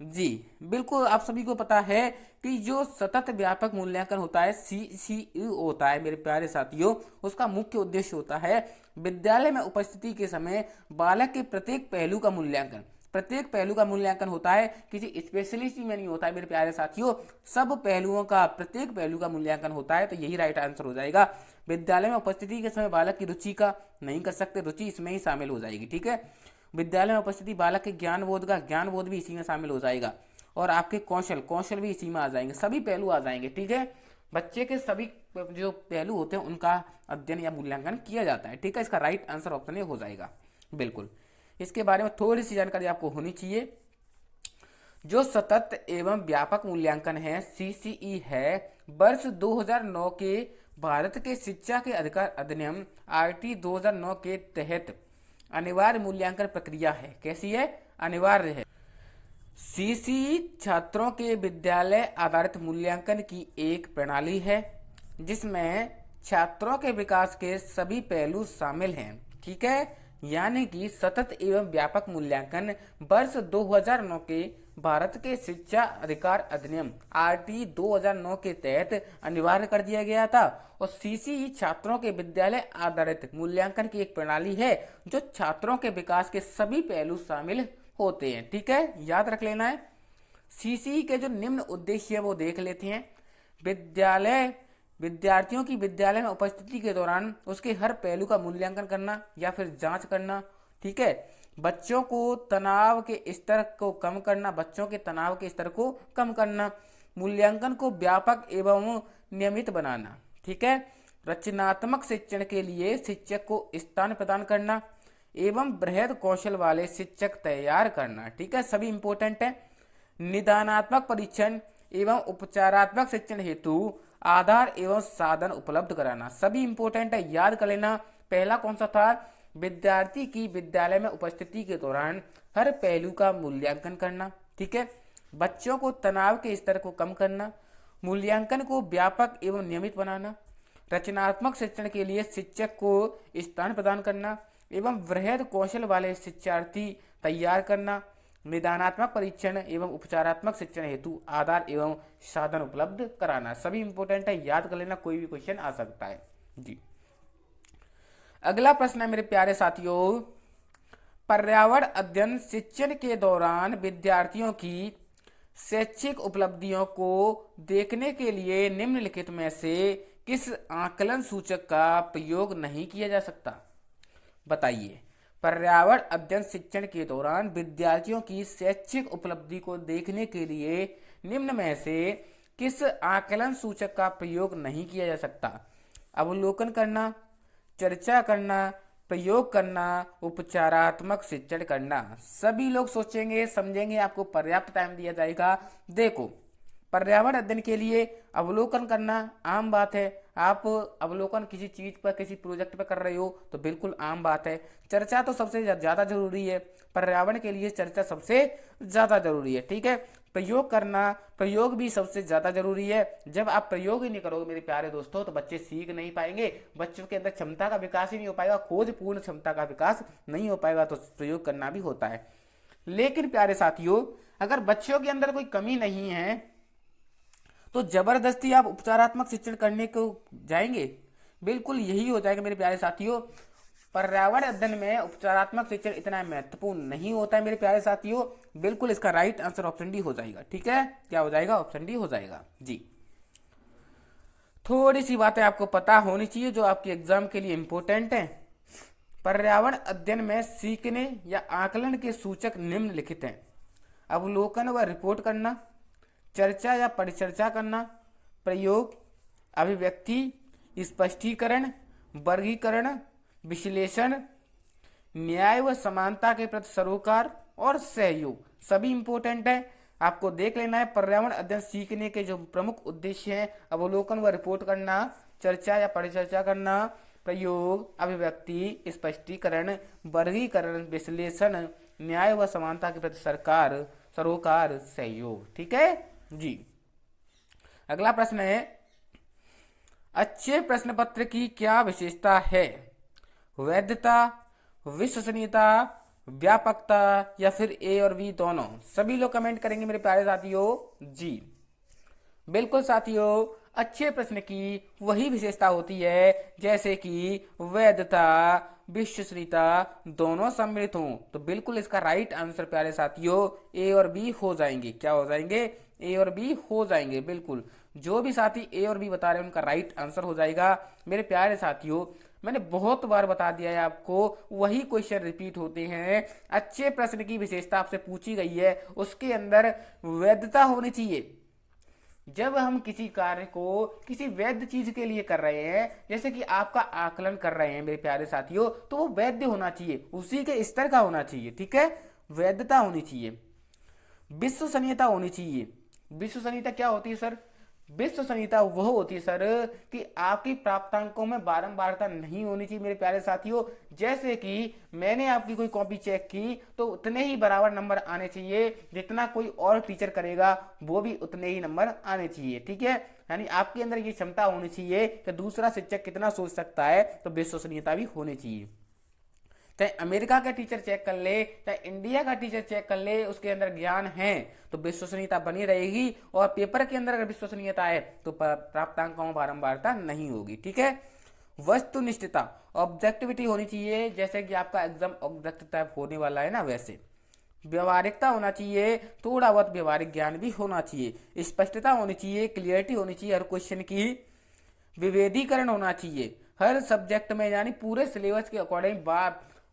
जी बिल्कुल, आप सभी को पता है कि जो सतत व्यापक मूल्यांकन होता है, CCU होता है मेरे प्यारे साथियों, उसका मुख्य उद्देश्य होता है विद्यालय में उपस्थिति के समय बालक के प्रत्येक पहलू का मूल्यांकन होता है, किसी स्पेशलिस्ट में नहीं होता है मेरे प्यारे साथियों, सब पहलुओं का, प्रत्येक पहलू का मूल्यांकन होता है। तो यही राइट आंसर हो जाएगा। विद्यालय में उपस्थिति के समय बालक की रुचि का नहीं कर सकते, रुचि इसमें ही शामिल हो जाएगी। ठीक है, विद्यालय में उपस्थिति बालक के ज्ञान बोध भी इसी में शामिल हो जाएगा, और आपके कौशल भी इसी में आ जाएंगे, सभी पहलू आ जाएंगे। ठीक है, बच्चे के सभी जो पहलू होते हैं उनका अध्ययन या मूल्यांकन किया जाता है। ठीक है, इसका राइट आंसर ऑप्शन ए हो जाएगा। बिल्कुल, इसके बारे में थोड़ी सी जानकारी आपको होनी चाहिए। जो सतत एवं व्यापक मूल्यांकन है, CCE है, वर्ष 2009 के भारत के शिक्षा के अधिकार अधिनियम RT 2009 के तहत अनिवार्य मूल्यांकन प्रक्रिया है। कैसी है? अनिवार्य है। CCE छात्रों के विद्यालय आधारित मूल्यांकन की एक प्रणाली है जिसमें छात्रों के विकास के सभी पहलू शामिल हैं। ठीक है, यानी कि सतत एवं व्यापक मूल्यांकन वर्ष 2009 के भारत के शिक्षा अधिकार अधिनियम RT 2009 के तहत अनिवार्य कर दिया गया था। और CCE छात्रों के विद्यालय आधारित मूल्यांकन की एक प्रणाली है जो छात्रों के विकास के सभी पहलू शामिल होते हैं। ठीक है, याद रख लेना है। CCE के जो निम्न उद्देश्य है वो देख लेते हैं। विद्यार्थियों की विद्यालय में उपस्थिति के दौरान उसके हर पहलू का मूल्यांकन करना या फिर जांच करना। ठीक है, बच्चों के तनाव के स्तर को कम करना, मूल्यांकन को व्यापक एवं नियमित बनाना। ठीक है, रचनात्मक शिक्षण के लिए शिक्षक को स्थान प्रदान करना एवं बृहद कौशल वाले शिक्षक तैयार करना। ठीक है, सभी इंपॉर्टेंट है। निदानात्मक परीक्षण एवं उपचारात्मक शिक्षण हेतु आधार एवं साधन उपलब्ध कराना, सभी इंपॉर्टेंट है, याद कर लेना। पहला कौन सा था? विद्यार्थी की विद्यालय में उपस्थिति के दौरान हर पहलू का मूल्यांकन करना। ठीक है, बच्चों को तनाव के स्तर को कम करना, मूल्यांकन को व्यापक एवं नियमित बनाना, रचनात्मक शिक्षण के लिए शिक्षक को स्थान प्रदान करना एवं वृहद कौशल वाले शिक्षार्थी तैयार करना, निदानात्मक परीक्षण एवं उपचारात्मक शिक्षण हेतु आधार एवं साधन उपलब्ध कराना, सभी इंपॉर्टेंट है, याद कर लेना, कोई भी क्वेश्चन आ सकता है। जी, अगला प्रश्न है मेरे प्यारे साथियों, पर्यावरण अध्ययन शिक्षण के दौरान विद्यार्थियों की शैक्षिक उपलब्धियों को देखने के लिए निम्नलिखित में से किस आकलन सूचक का प्रयोग नहीं किया जा सकता? बताइए। पर्यावरण अध्ययन शिक्षण के दौरान विद्यार्थियों की शैक्षिक उपलब्धि को देखने के लिए निम्न में से किस आकलन सूचक का प्रयोग नहीं किया जा सकता? अवलोकन करना, चर्चा करना, प्रयोग करना, उपचारात्मक शिक्षण करना। सभी लोग सोचेंगे, समझेंगे, आपको पर्याप्त टाइम दिया जाएगा। देखो, पर्यावरण अध्ययन के लिए अवलोकन करना आम बात है। आप अवलोकन किसी चीज पर, किसी प्रोजेक्ट पर कर रहे हो तो बिल्कुल आम बात है। चर्चा तो सबसे ज्यादा जरूरी है, पर्यावरण के लिए चर्चा सबसे ज्यादा जरूरी है। ठीक है, प्रयोग करना, प्रयोग भी सबसे ज्यादा जरूरी है। जब आप प्रयोग ही नहीं करोगे मेरे प्यारे दोस्तों तो बच्चे सीख नहीं पाएंगे, बच्चों के अंदर क्षमता का विकास ही नहीं हो पाएगा, खोजपूर्ण क्षमता का विकास नहीं हो पाएगा। तो प्रयोग करना भी होता है। लेकिन प्यारे साथियों, अगर बच्चों के अंदर कोई कमी नहीं है तो जबरदस्ती आप उपचारात्मक शिक्षण करने को जाएंगे? बिल्कुल यही हो जाएगा मेरे प्यारे साथियों। पर्यावरण अध्ययन में उपचारात्मक शिक्षण इतना महत्वपूर्ण नहीं होता है मेरे प्यारे साथियों। बिल्कुल इसका राइट आंसर ऑप्शन डी हो जाएगा। ठीक है, क्या हो जाएगा? ऑप्शन डी हो जाएगा। जी, थोड़ी सी बातें आपको पता होनी चाहिए जो आपके एग्जाम के लिए इंपॉर्टेंट है। पर्यावरण अध्ययन में सीखने या आकलन के सूचक निम्नलिखित हैं। अवलोकन व रिपोर्ट करना, चर्चा या परिचर्चा करना, प्रयोग, अभिव्यक्ति, स्पष्टीकरण, वर्गीकरण, विश्लेषण, न्याय व समानता के प्रति सरोकार और सहयोग, सभी इंपॉर्टेंट है, आपको देख लेना है। पर्यावरण अध्ययन सीखने के जो प्रमुख उद्देश्य हैं, अवलोकन व रिपोर्ट करना, चर्चा या परिचर्चा करना, प्रयोग, अभिव्यक्ति, स्पष्टीकरण, वर्गीकरण, विश्लेषण, न्याय व समानता के प्रति सरोकार, सहयोग। ठीक है जी, अगला प्रश्न है, अच्छे प्रश्न पत्र की क्या विशेषता है? वैधता, विश्वसनीयता, व्यापकता या फिर ए और बी दोनों? सभी लोग कमेंट करेंगे मेरे प्यारे साथियों जी। बिल्कुल साथियों, अच्छे प्रश्न की वही विशेषता होती है जैसे कि वैधता, विश्वसनीयता दोनों सम्मिलित हों। तो बिल्कुल इसका राइट आंसर प्यारे साथियों ए और बी हो जाएंगे। क्या हो जाएंगे? ए और बी हो जाएंगे। बिल्कुल जो भी साथी ए और बी बता रहे हैं उनका राइट आंसर हो जाएगा। मेरे प्यारे साथियों, मैंने बहुत बार बता दिया है आपको, वही क्वेश्चन रिपीट होते हैं। अच्छे प्रश्न की विशेषता आपसे पूछी गई है, उसके अंदर वैधता होनी चाहिए। जब हम किसी कार्य को किसी वैध चीज के लिए कर रहे हैं, जैसे कि आपका आकलन कर रहे हैं मेरे प्यारे साथियों, तो वो वैध होना चाहिए, उसी के स्तर का होना चाहिए। ठीक है, वैधता होनी चाहिए, विश्वसनीयता होनी चाहिए। विश्वसनीयता क्या होती है सर? विश्वसनीयता वह होती है सर कि आपकी प्राप्तांकों में बारंबारता नहीं होनी चाहिए मेरे प्यारे साथियों। जैसे कि मैंने आपकी कोई कॉपी चेक की तो उतने ही बराबर नंबर आने चाहिए, जितना कोई और टीचर करेगा वो भी उतने ही नंबर आने चाहिए। ठीक है, यानी आपके अंदर ये क्षमता होनी चाहिए कि दूसरा शिक्षक कितना सोच सकता है, तो विश्वसनीयता भी होनी चाहिए। चाहे अमेरिका का टीचर चेक कर ले, चाहे इंडिया का टीचर चेक कर ले, उसके अंदर ज्ञान है तो विश्वसनीयता बनी रहेगी। और पेपर के अंदर अगर विश्वसनीयता है तो प्राप्तांकों में बारंबारता नहीं होगी। ठीक है, वस्तुनिष्ठता, ऑब्जेक्टिविटी होनी चाहिए, जैसे कि आपका एग्जाम ऑब्जेक्टिव टाइप होने वाला है ना, वैसे व्यवहारिकता होना चाहिए, थोड़ा बहुत व्यवहारिक ज्ञान भी होना चाहिए, स्पष्टता होनी चाहिए, क्लियरिटी होनी चाहिए हर क्वेश्चन की, विभेदीकरण होना चाहिए हर सब्जेक्ट में, यानी पूरे सिलेबस के अकॉर्डिंग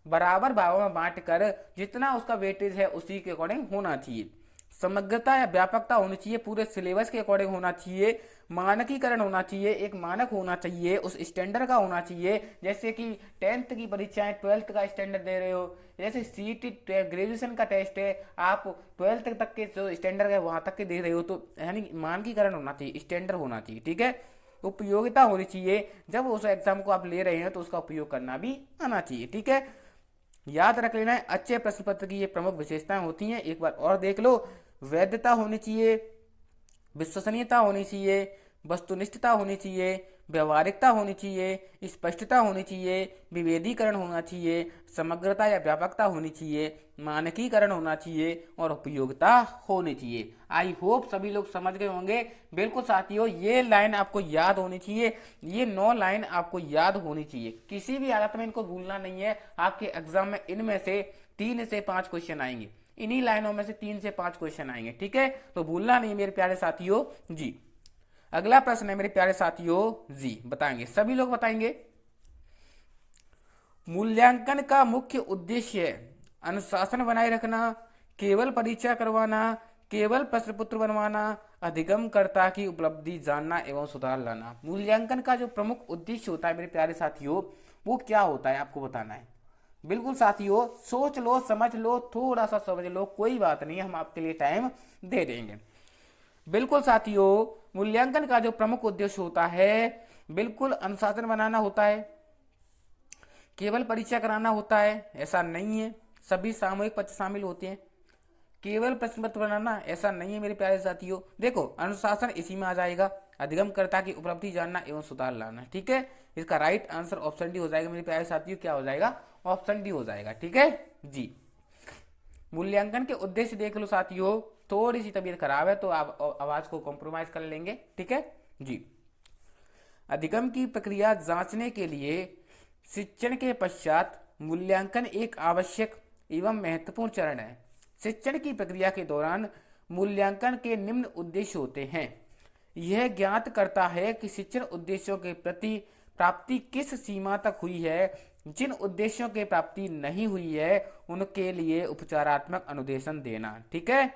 बराबर भागों में बांट कर जितना उसका वेटेज है उसी के अकॉर्डिंग होना चाहिए। समग्रता या व्यापकता होनी चाहिए, पूरे सिलेबस के अकॉर्डिंग होना चाहिए। मानकीकरण होना चाहिए, एक मानक होना चाहिए, उस स्टैंडर्ड का होना चाहिए। जैसे कि 10th की परीक्षाएं 12th का स्टैंडर्ड दे रहे हो, जैसे सीटी ग्रेजुएशन का टेस्ट है, आप 12th तक के जो स्टैंडर्ड है वहां तक के दे रहे हो, तो यानी मानकीकरण होना चाहिए, स्टैंडर्ड होना चाहिए। ठीक है, उपयोगिता होनी चाहिए, जब उस एग्जाम को आप ले रहे हैं तो उसका उपयोग करना भी आना चाहिए। ठीक है, याद रख लेना है, अच्छे प्रश्न पत्र की ये प्रमुख विशेषताएं होती हैं, एक बार और देख लो। वैधता होनी चाहिए, विश्वसनीयता होनी चाहिए, वस्तुनिष्ठता होनी चाहिए, व्यवहारिकता होनी चाहिए, स्पष्टता होनी चाहिए, विभेदीकरण होना चाहिए, समग्रता या व्यापकता होनी चाहिए, मानकीकरण होना चाहिए और उपयोगिता होनी चाहिए। आई होप सभी लोग समझ गए होंगे। बिल्कुल साथियों, ये लाइन आपको याद होनी चाहिए, ये 9 लाइन आपको याद होनी चाहिए, किसी भी हालत में इनको भूलना नहीं है। आपके एग्जाम में इनमें से 3 से 5 क्वेश्चन आएंगे, इन्हीं लाइनों में से 3 से 5 क्वेश्चन आएंगे। ठीक है, तो भूलना नहीं मेरे प्यारे साथियों जी। अगला प्रश्न है मेरे प्यारे साथियों जी, बताएंगे सभी लोग बताएंगे। मूल्यांकन का मुख्य उद्देश्य अनुशासन बनाए रखना, केवल परीक्षा करवाना, केवल प्रश्न पत्र बनवाना, अधिगमकर्ता की उपलब्धि जानना एवं सुधार लाना। मूल्यांकन का जो प्रमुख उद्देश्य होता है मेरे प्यारे साथियों, वो क्या होता है आपको बताना है। बिल्कुल साथियों, सोच लो, समझ लो, थोड़ा सा समझ लो, कोई बात नहीं, हम आपके लिए टाइम दे देंगे। बिल्कुल साथियों, मूल्यांकन का जो प्रमुख उद्देश्य होता है, बिल्कुल अनुशासन बनाना होता है, केवल परीक्षा कराना होता है ऐसा नहीं है, सभी सामूहिक पक्ष शामिल होते हैं। केवल प्रश्न पत्र बनाना ऐसा नहीं है मेरे प्यारे साथियों। देखो, अनुशासन इसी में आ जाएगा, अधिगमकर्ता की उपलब्धि जानना एवं सुधार लाना। ठीक है, इसका राइट आंसर ऑप्शन डी हो जाएगा मेरे प्यारे साथियों। क्या हो जाएगा? ऑप्शन डी हो जाएगा। ठीक है जी। मूल्यांकन के उद्देश्य देख लो साथियों, थोड़ी सी तबीयत खराब है तो आप आवाज को कॉम्प्रोमाइज कर लेंगे। ठीक है जी। अधिगम की प्रक्रिया जांचने के लिए शिक्षण के पश्चात मूल्यांकन एक आवश्यक एवं महत्वपूर्ण चरण है। शिक्षण की प्रक्रिया के दौरान मूल्यांकन के निम्न उद्देश्य होते हैं। यह ज्ञात करता है कि शिक्षण उद्देश्यों के प्रति प्राप्ति किस सीमा तक हुई है, जिन उद्देश्यों की प्राप्ति नहीं हुई है उनके लिए उपचारात्मक अनुदेशन देना। ठीक है,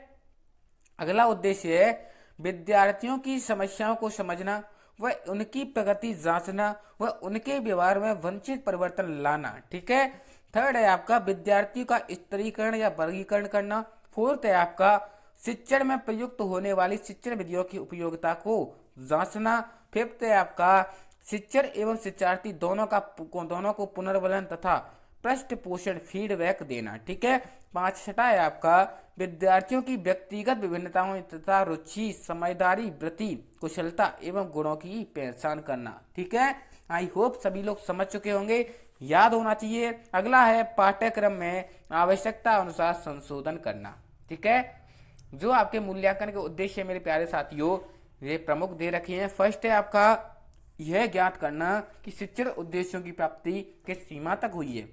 अगला उद्देश्य है विद्यार्थियों की समस्याओं को समझना, वह उनकी प्रगति जांचना, वह उनके व्यवहार में वांछित परिवर्तन लाना। ठीक है, थर्ड है आपका विद्यार्थियों का स्तरीकरण या वर्गीकरण करना। फोर्थ है आपका शिक्षण में प्रयुक्त होने वाली शिक्षण विधियों की उपयोगिता को जांचना। फिफ्थ है आपका शिक्षण एवं शिक्षार्थी दोनों को पुनर्बलन तथा पृष्ठ पोषण फीडबैक देना। ठीक है, छठा है आपका विद्यार्थियों की व्यक्तिगत विभिन्नताओं तथा रुचि, समझदारी, वृत्ति, कुशलता एवं गुणों की पहचान करना। ठीक है, आई होप सभी लोग समझ चुके होंगे। याद होना चाहिए। अगला है पाठ्यक्रम में आवश्यकता अनुसार संशोधन करना। ठीक है, जो आपके मूल्यांकन के उद्देश्य मेरे प्यारे साथियों ये प्रमुख दे रखे हैं। फर्स्ट है आपका यह ज्ञात करना कि शिक्षण उद्देश्यों की प्राप्ति किस सीमा तक हुई है।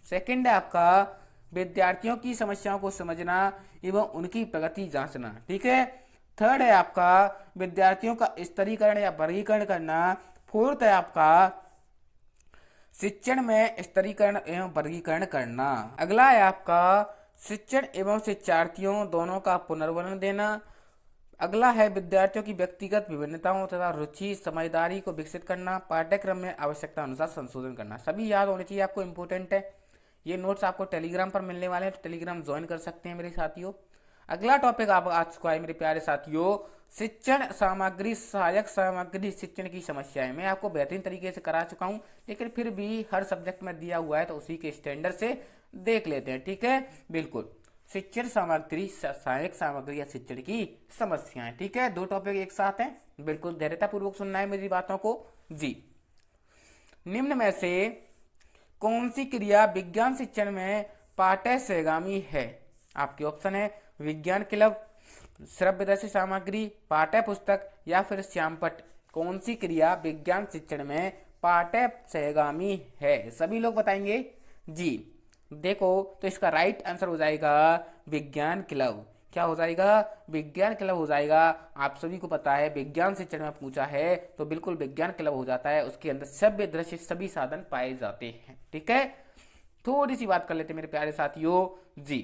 सेकंड है आपका विद्यार्थियों की समस्याओं को समझना एवं उनकी प्रगति जांचना। ठीक है, थर्ड है आपका विद्यार्थियों का स्तरीकरण या वर्गीकरण करना। फोर्थ है आपका शिक्षण में स्तरीकरण एवं वर्गीकरण करना। अगला है आपका शिक्षण एवं शिक्षार्थियों दोनों का पुनर्वर्णन देना। अगला है विद्यार्थियों की व्यक्तिगत विभिन्नताओं तथा रुचि समझदारी को विकसित करना। पाठ्यक्रम में आवश्यकता अनुसार संशोधन करना। सभी याद होने चाहिए आपको, इंपॉर्टेंट है। ये नोट्स आपको टेलीग्राम पर मिलने वाले हैं, तो टेलीग्राम ज्वाइन कर सकते हैं मेरे साथियों। अगला टॉपिक आप आ चुका है मेरे प्यारे साथियों, शिक्षण सामग्री सहायक सामग्री शिक्षण की समस्याएं। मैं आपको बेहतरीन तरीके से करा चुका हूं, लेकिन फिर भी हर सब्जेक्ट में दिया हुआ है तो उसी के स्टैंडर्ड से देख लेते हैं। ठीक है, बिल्कुल। शिक्षण सामग्री सहायक सामग्री या शिक्षण की समस्याएं। ठीक है, दो टॉपिक एक साथ हैं, बिल्कुल धैर्यतापूर्वक सुनना है मेरी बातों को जी। निम्न में से कौन सी क्रिया विज्ञान शिक्षण में पाठ्य सहगामी है? आपके ऑप्शन है विज्ञान क्लब, श्रव्यदर्शी सामग्री, पाठ्य पुस्तक या फिर श्यामपट्ट। कौन सी क्रिया विज्ञान शिक्षण में पाठ्य सहगामी है? सभी लोग बताएंगे जी। देखो तो इसका राइट आंसर हो जाएगा विज्ञान क्लब। क्या हो जाएगा? विज्ञान क्लब हो जाएगा। आप सभी को पता है विज्ञान शिक्षण में पूछा है तो बिल्कुल विज्ञान क्लब हो जाता है। उसके अंदर सभ्य दृश्य सभी साधन पाए जाते हैं। ठीक है, थोड़ी सी बात कर लेते हैं मेरे प्यारे साथियों जी।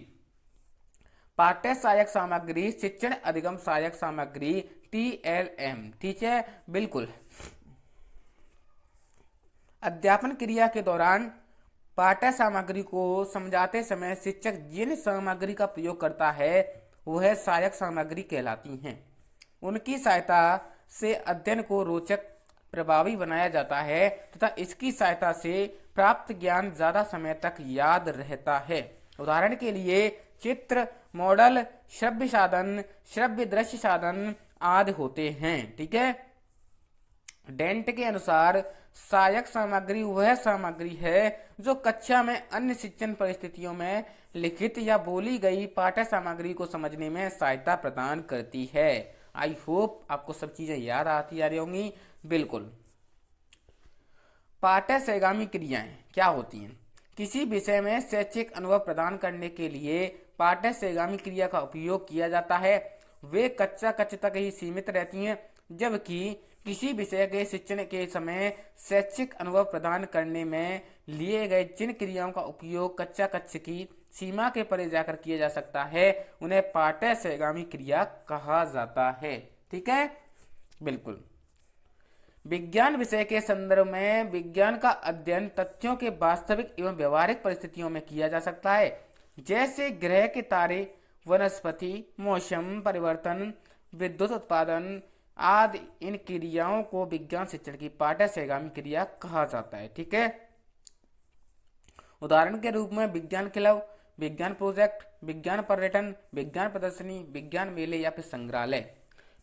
पाठ्य सहायक सामग्री शिक्षण अधिगम सहायक सामग्री TLM। ठीक है, बिल्कुल। अध्यापन क्रिया के दौरान पाठ्य सामग्री को समझाते समय शिक्षक जिन सामग्री का प्रयोग करता है वह सहायक सामग्री कहलाती हैं। उनकी सहायता से अध्ययन को रोचक प्रभावी बनाया जाता है तथा इसकी सहायता से प्राप्त ज्ञान ज्यादा समय तक याद रहता है। उदाहरण के लिए चित्र, मॉडल, श्रव्य साधन, श्रव्य दृश्य साधन आदि होते हैं। ठीक है, डेंट के अनुसार सहायक सामग्री वह सामग्री है जो कक्षा में अन्य शिक्षण परिस्थितियों में लिखित या बोली गई पाठ्य सामग्री को समझने में सहायता प्रदान करती है। आई होप आपको सब चीजें याद आती आ रही होंगी। बिल्कुल। पाठ्य सहगामी क्रियाएं क्या होती हैं? किसी विषय में शैक्षिक अनुभव प्रदान करने के लिए पाठ्य सहगामी क्रिया का उपयोग किया जाता है। वे कक्षा तक ही सीमित रहती हैं, जबकि किसी विषय के शिक्षण के समय शैक्षिक अनुभव प्रदान करने में लिए गए जिन क्रियाओं का उपयोग कक्षा की सीमा के परे जाकर किया जा सकता है उन्हें पाठ्य सहगामी क्रिया कहा जाता है। ठीक है, बिल्कुल। विज्ञान विषय के संदर्भ में विज्ञान का अध्ययन तथ्यों के वास्तविक एवं व्यवहारिक परिस्थितियों में किया जा सकता है, जैसे ग्रह के तारे, वनस्पति, मौसम परिवर्तन, विद्युत उत्पादन आदि। इन क्रियाओं को विज्ञान शिक्षण की पाठ्य सहगामी क्रिया कहा जाता है। ठीक है, उदाहरण के रूप में विज्ञान क्लब, विज्ञान प्रोजेक्ट, विज्ञान पर्यटन, विज्ञान प्रदर्शनी, विज्ञान मेले या फिर संग्रहालय।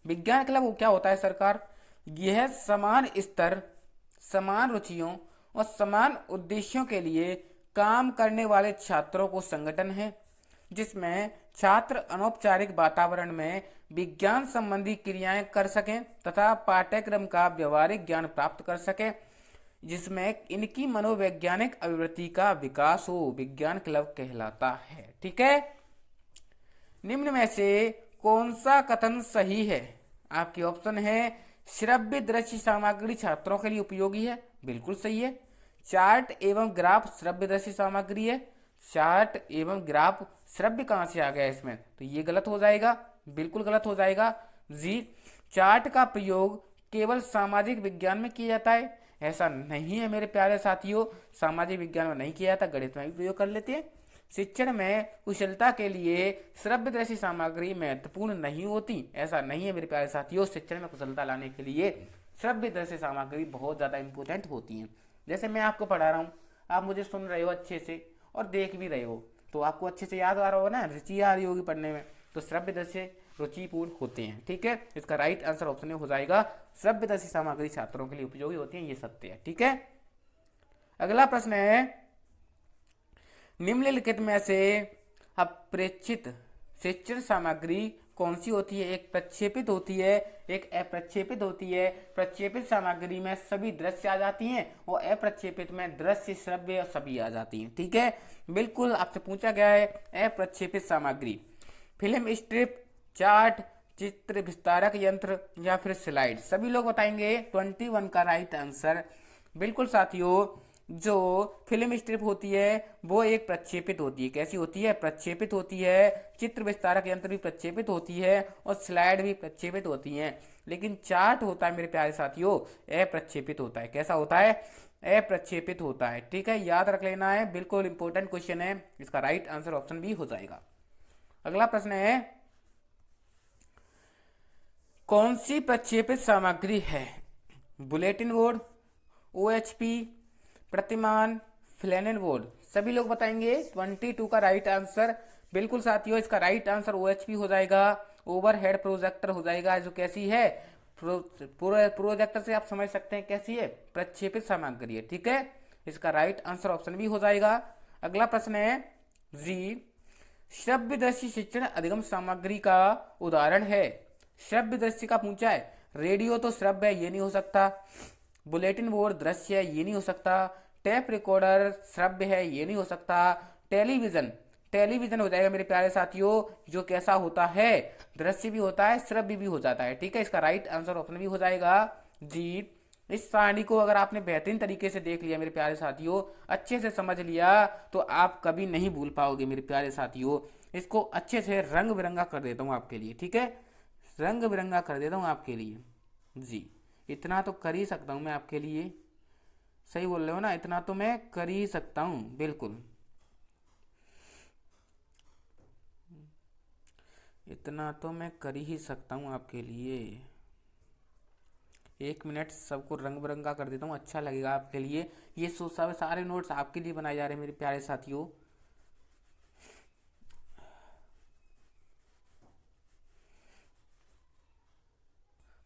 विज्ञान क्लब क्या होता है सरकार? यह समान स्तर, समान रुचियों और समान उद्देश्यों के लिए काम करने वाले छात्रों को संगठन है जिसमें छात्र अनौपचारिक वातावरण में विज्ञान संबंधी क्रियाएं कर सकें तथा पाठ्यक्रम का व्यवहारिक ज्ञान प्राप्त कर सकें, जिसमें इनकी मनोवैज्ञानिक अभिवृत्ति का विकास हो। विज्ञान क्लब कहलाता है। ठीक है, निम्न में से कौन सा कथन सही है? आपके ऑप्शन है श्रव्य दृश्य सामग्री छात्रों के लिए उपयोगी है, बिल्कुल सही है। चार्ट एवं ग्राफ श्रव्य दृश्य सामग्री है। चार्ट एवं ग्राफ श्रव्य कहां से आ गया इसमें? तो ये गलत हो जाएगा, बिल्कुल गलत हो जाएगा जी। चार्ट का प्रयोग केवल सामाजिक विज्ञान में किया जाता है, ऐसा नहीं है मेरे प्यारे साथियों। सामाजिक विज्ञान में नहीं किया जाता, गणित में भी प्रयोग कर लेते हैं। शिक्षण में कुशलता के लिए श्रव्य दृश्य सामग्री महत्वपूर्ण नहीं होती, ऐसा नहीं है मेरे प्यारे साथियों। शिक्षण में कुशलता लाने के लिए श्रव्य दृश्य सामग्री बहुत ज्यादा इंपॉर्टेंट होती है। जैसे मैं आपको पढ़ा रहा हूँ, आप मुझे सुन रहे हो अच्छे से और देख भी रहे हो, तो आपको अच्छे से याद आ रहा होगा ना, रुचि आ रही होगी पढ़ने में, तो श्रव्य दृश्य रुचिपूर्ण होते हैं। ठीक है, इसका राइट आंसर ऑप्शन हो जाएगा श्रव्य दृश्य सामग्री छात्रों के लिए उपयोगी होती है, ये सत्य है। ठीक है, अगला प्रश्न है, निम्नलिखित में से अप्रेक्षित शिक्षण सामग्री कौन सी होती है? एक प्रक्षेपित होती है, एक अप्रक्षेपित होती है। प्रक्षेपित सामग्री में सभी दृश्य आ जाती हैं और अप्रक्षेपित में दृश्य, श्रव्य और सभी आ जाती हैं। ठीक है, बिल्कुल आपसे पूछा गया है अप्रक्षेपित सामग्री, फिल्म स्ट्रिप, चार्ट, चित्र विस्तारक यंत्र या फिर स्लाइड। सभी लोग बताएंगे 21 का राइट आंसर। बिल्कुल साथियों, जो फिल्म स्ट्रिप होती है वो एक प्रक्षेपित होती है। कैसी होती है? प्रक्षेपित होती है। चित्र विस्तारक यंत्र भी प्रक्षेपित होती है और स्लाइड भी प्रक्षेपित होती है। लेकिन चार्ट होता है मेरे प्यारे साथियों, अप्रक्षेपित होता है। कैसा होता है? अप्रक्षेपित होता है। ठीक है, याद रख लेना है, बिल्कुल इंपॉर्टेंट क्वेश्चन है। इसका राइट आंसर ऑप्शन बी हो जाएगा। अगला प्रश्न है, कौन सी प्रक्षेपित सामग्री है? बुलेटिन बोर्ड, ओएचपी, प्रतिमान, फ्लैनेल बोर्ड। सभी लोग बताएंगे 22 का राइट आंसर। बिल्कुल साथियों, इसका राइट आंसर ओएचपी हो जाएगा, ओवरहेड प्रोजेक्टर हो जाएगा। जो कैसी है? प्रोजेक्टर से आप समझ सकते हैं कैसी है, प्रक्षेपित सामग्री है। ठीक है, इसका राइट आंसर ऑप्शन बी हो जाएगा। अगला प्रश्न है जी, श्रव्य दृश्य शिक्षण अधिगम सामग्री का उदाहरण है। श्रव्य दृश्य का पूछा है, रेडियो तो श्रव्य है, ये नहीं हो सकता। बुलेटिन बोर्ड दृश्य है, ये नहीं हो सकता। टेप रिकॉर्डर श्रव्य है, ये नहीं हो सकता। टेलीविजन, टेलीविजन हो जाएगा मेरे प्यारे साथियों, जो कैसा होता है, दृश्य भी होता है, श्रव्य भी हो जाता है। ठीक है, इसका राइट आंसर ऑप्शन भी हो जाएगा जी। इस सारणी को अगर आपने बेहतरीन तरीके से देख लिया मेरे प्यारे साथियों, अच्छे से समझ लिया, तो आप कभी नहीं भूल पाओगे मेरे प्यारे साथियों। इसको अच्छे से रंग बिरंगा कर देता हूँ आपके लिए। ठीक है, रंग बिरंगा कर देता हूँ आपके लिए जी। इतना तो कर ही सकता हूँ मैं आपके लिए, सही बोल रहे हो ना? इतना तो मैं कर ही सकता हूँ, बिल्कुल इतना तो मैं कर ही सकता हूँ आपके लिए। 1 मिनट, सबको रंग बिरंगा कर देता हूँ, अच्छा लगेगा आपके लिए। ये सब सारे नोट्स आपके लिए बनाए जा रहे हैं मेरे प्यारे साथियों।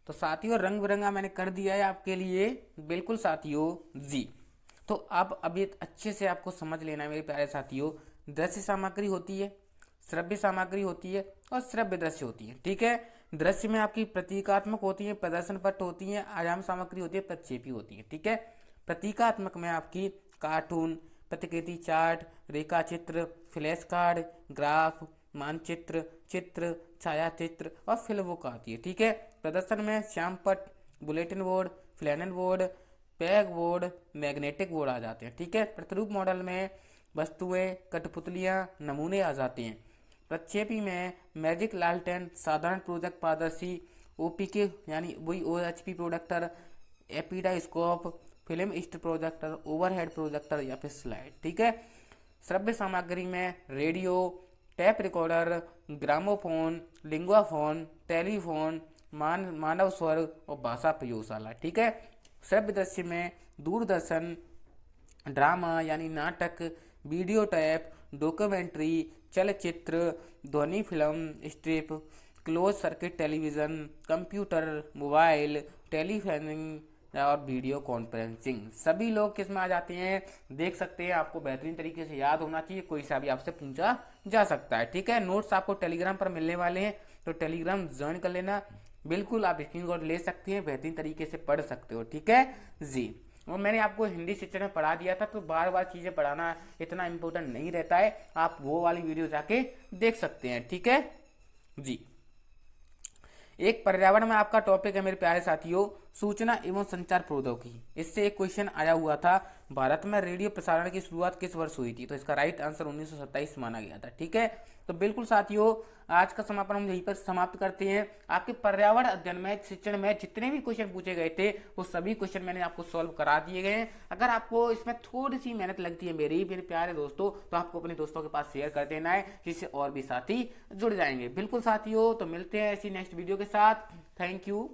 तो साथियों, रंग बिरंगा मैंने कर दिया है आपके लिए, बिल्कुल साथियों जी। तो अब अभी अच्छे से आपको समझ लेना है मेरे प्यारे साथियों। दृश्य सामग्री होती है, श्रव्य सामग्री होती है और श्रव्य दृश्य होती है। ठीक है, दृश्य में आपकी प्रतीकात्मक होती है, प्रदर्शन पट होती है, आयाम सामग्री होती है, प्रक्षेपी होती है। ठीक है, प्रतीकात्मक में आपकी कार्टून, प्रतिकृति चार्ट, रेखा चित्र, फ्लैश कार्ड, ग्राफ, मानचित्र, चित्र, छाया चित्र और फिल्मों का आती है। ठीक है, प्रदर्शन में श्यामपट, bulletin board, flannel board, peg board, magnetic board आ जाते हैं। ठीक है, प्रतिरूप मॉडल में वस्तुएं, कठपुतलियां, नमूने आ जाते हैं। प्रक्षेपी में मैजिक लालटेन, साधारण प्रोजेक्ट पारदर्शी, ओपीके यानी वही OHP projector, epidiascope, film strip projector, overhead projector या फिर स्लाइड। ठीक है, श्रव्य सामग्री में radio, tape recorder, gramophone, Linguaphone, telephone, मानव स्वर और भाषा प्रयोगशाला। ठीक है, श्रव्य दृश्य में दूरदर्शन, ड्रामा यानी नाटक, वीडियो टेप, डॉक्यूमेंट्री, चलचित्र, ध्वनि film strip, close circuit television, computer, mobile, telephoning और वीडियो कॉन्फ्रेंसिंग। सभी लोग किस में आ जाते हैं, देख सकते हैं। आपको बेहतरीन तरीके से याद होना चाहिए, कोई सा भी आपसे पूछा जा सकता है। ठीक है, नोट्स आपको टेलीग्राम पर मिलने वाले हैं, तो टेलीग्राम ज्वाइन कर लेना। बिल्कुल आप स्क्रीनशॉट ले सकते हैं, बेहतरीन तरीके से पढ़ सकते हो। ठीक है जी, और मैंने आपको हिंदी शिक्षण में पढ़ा दिया था, तो बार बार चीज़ें पढ़ाना इतना इम्पोर्टेंट नहीं रहता है। आप वो वाली वीडियो जाके देख सकते हैं। ठीक है जी। एक पर्यावरण में आपका टॉपिक है मेरे प्यारे साथियों, सूचना एवं संचार प्रौद्योगिकी। इससे एक क्वेश्चन आया हुआ था, भारत में रेडियो प्रसारण की शुरुआत किस वर्ष हुई थी? तो इसका राइट आंसर 1927 माना गया था। ठीक है, तो बिल्कुल साथियों, आज का समापन हम यहीं पर समाप्त करते हैं। आपके पर्यावरण अध्ययन में, शिक्षण में जितने भी क्वेश्चन पूछे गए थे, वो सभी क्वेश्चन मैंने आपको सॉल्व करा दिए गए हैं। अगर आपको इसमें थोड़ी सी मेहनत लगती है मेरे प्यारे दोस्तों, तो आपको अपने दोस्तों के पास शेयर कर देना है, जिससे और भी साथी जुड़ जाएंगे। बिल्कुल साथियों, तो मिलते हैं ऐसी नेक्स्ट वीडियो के साथ। Thank you.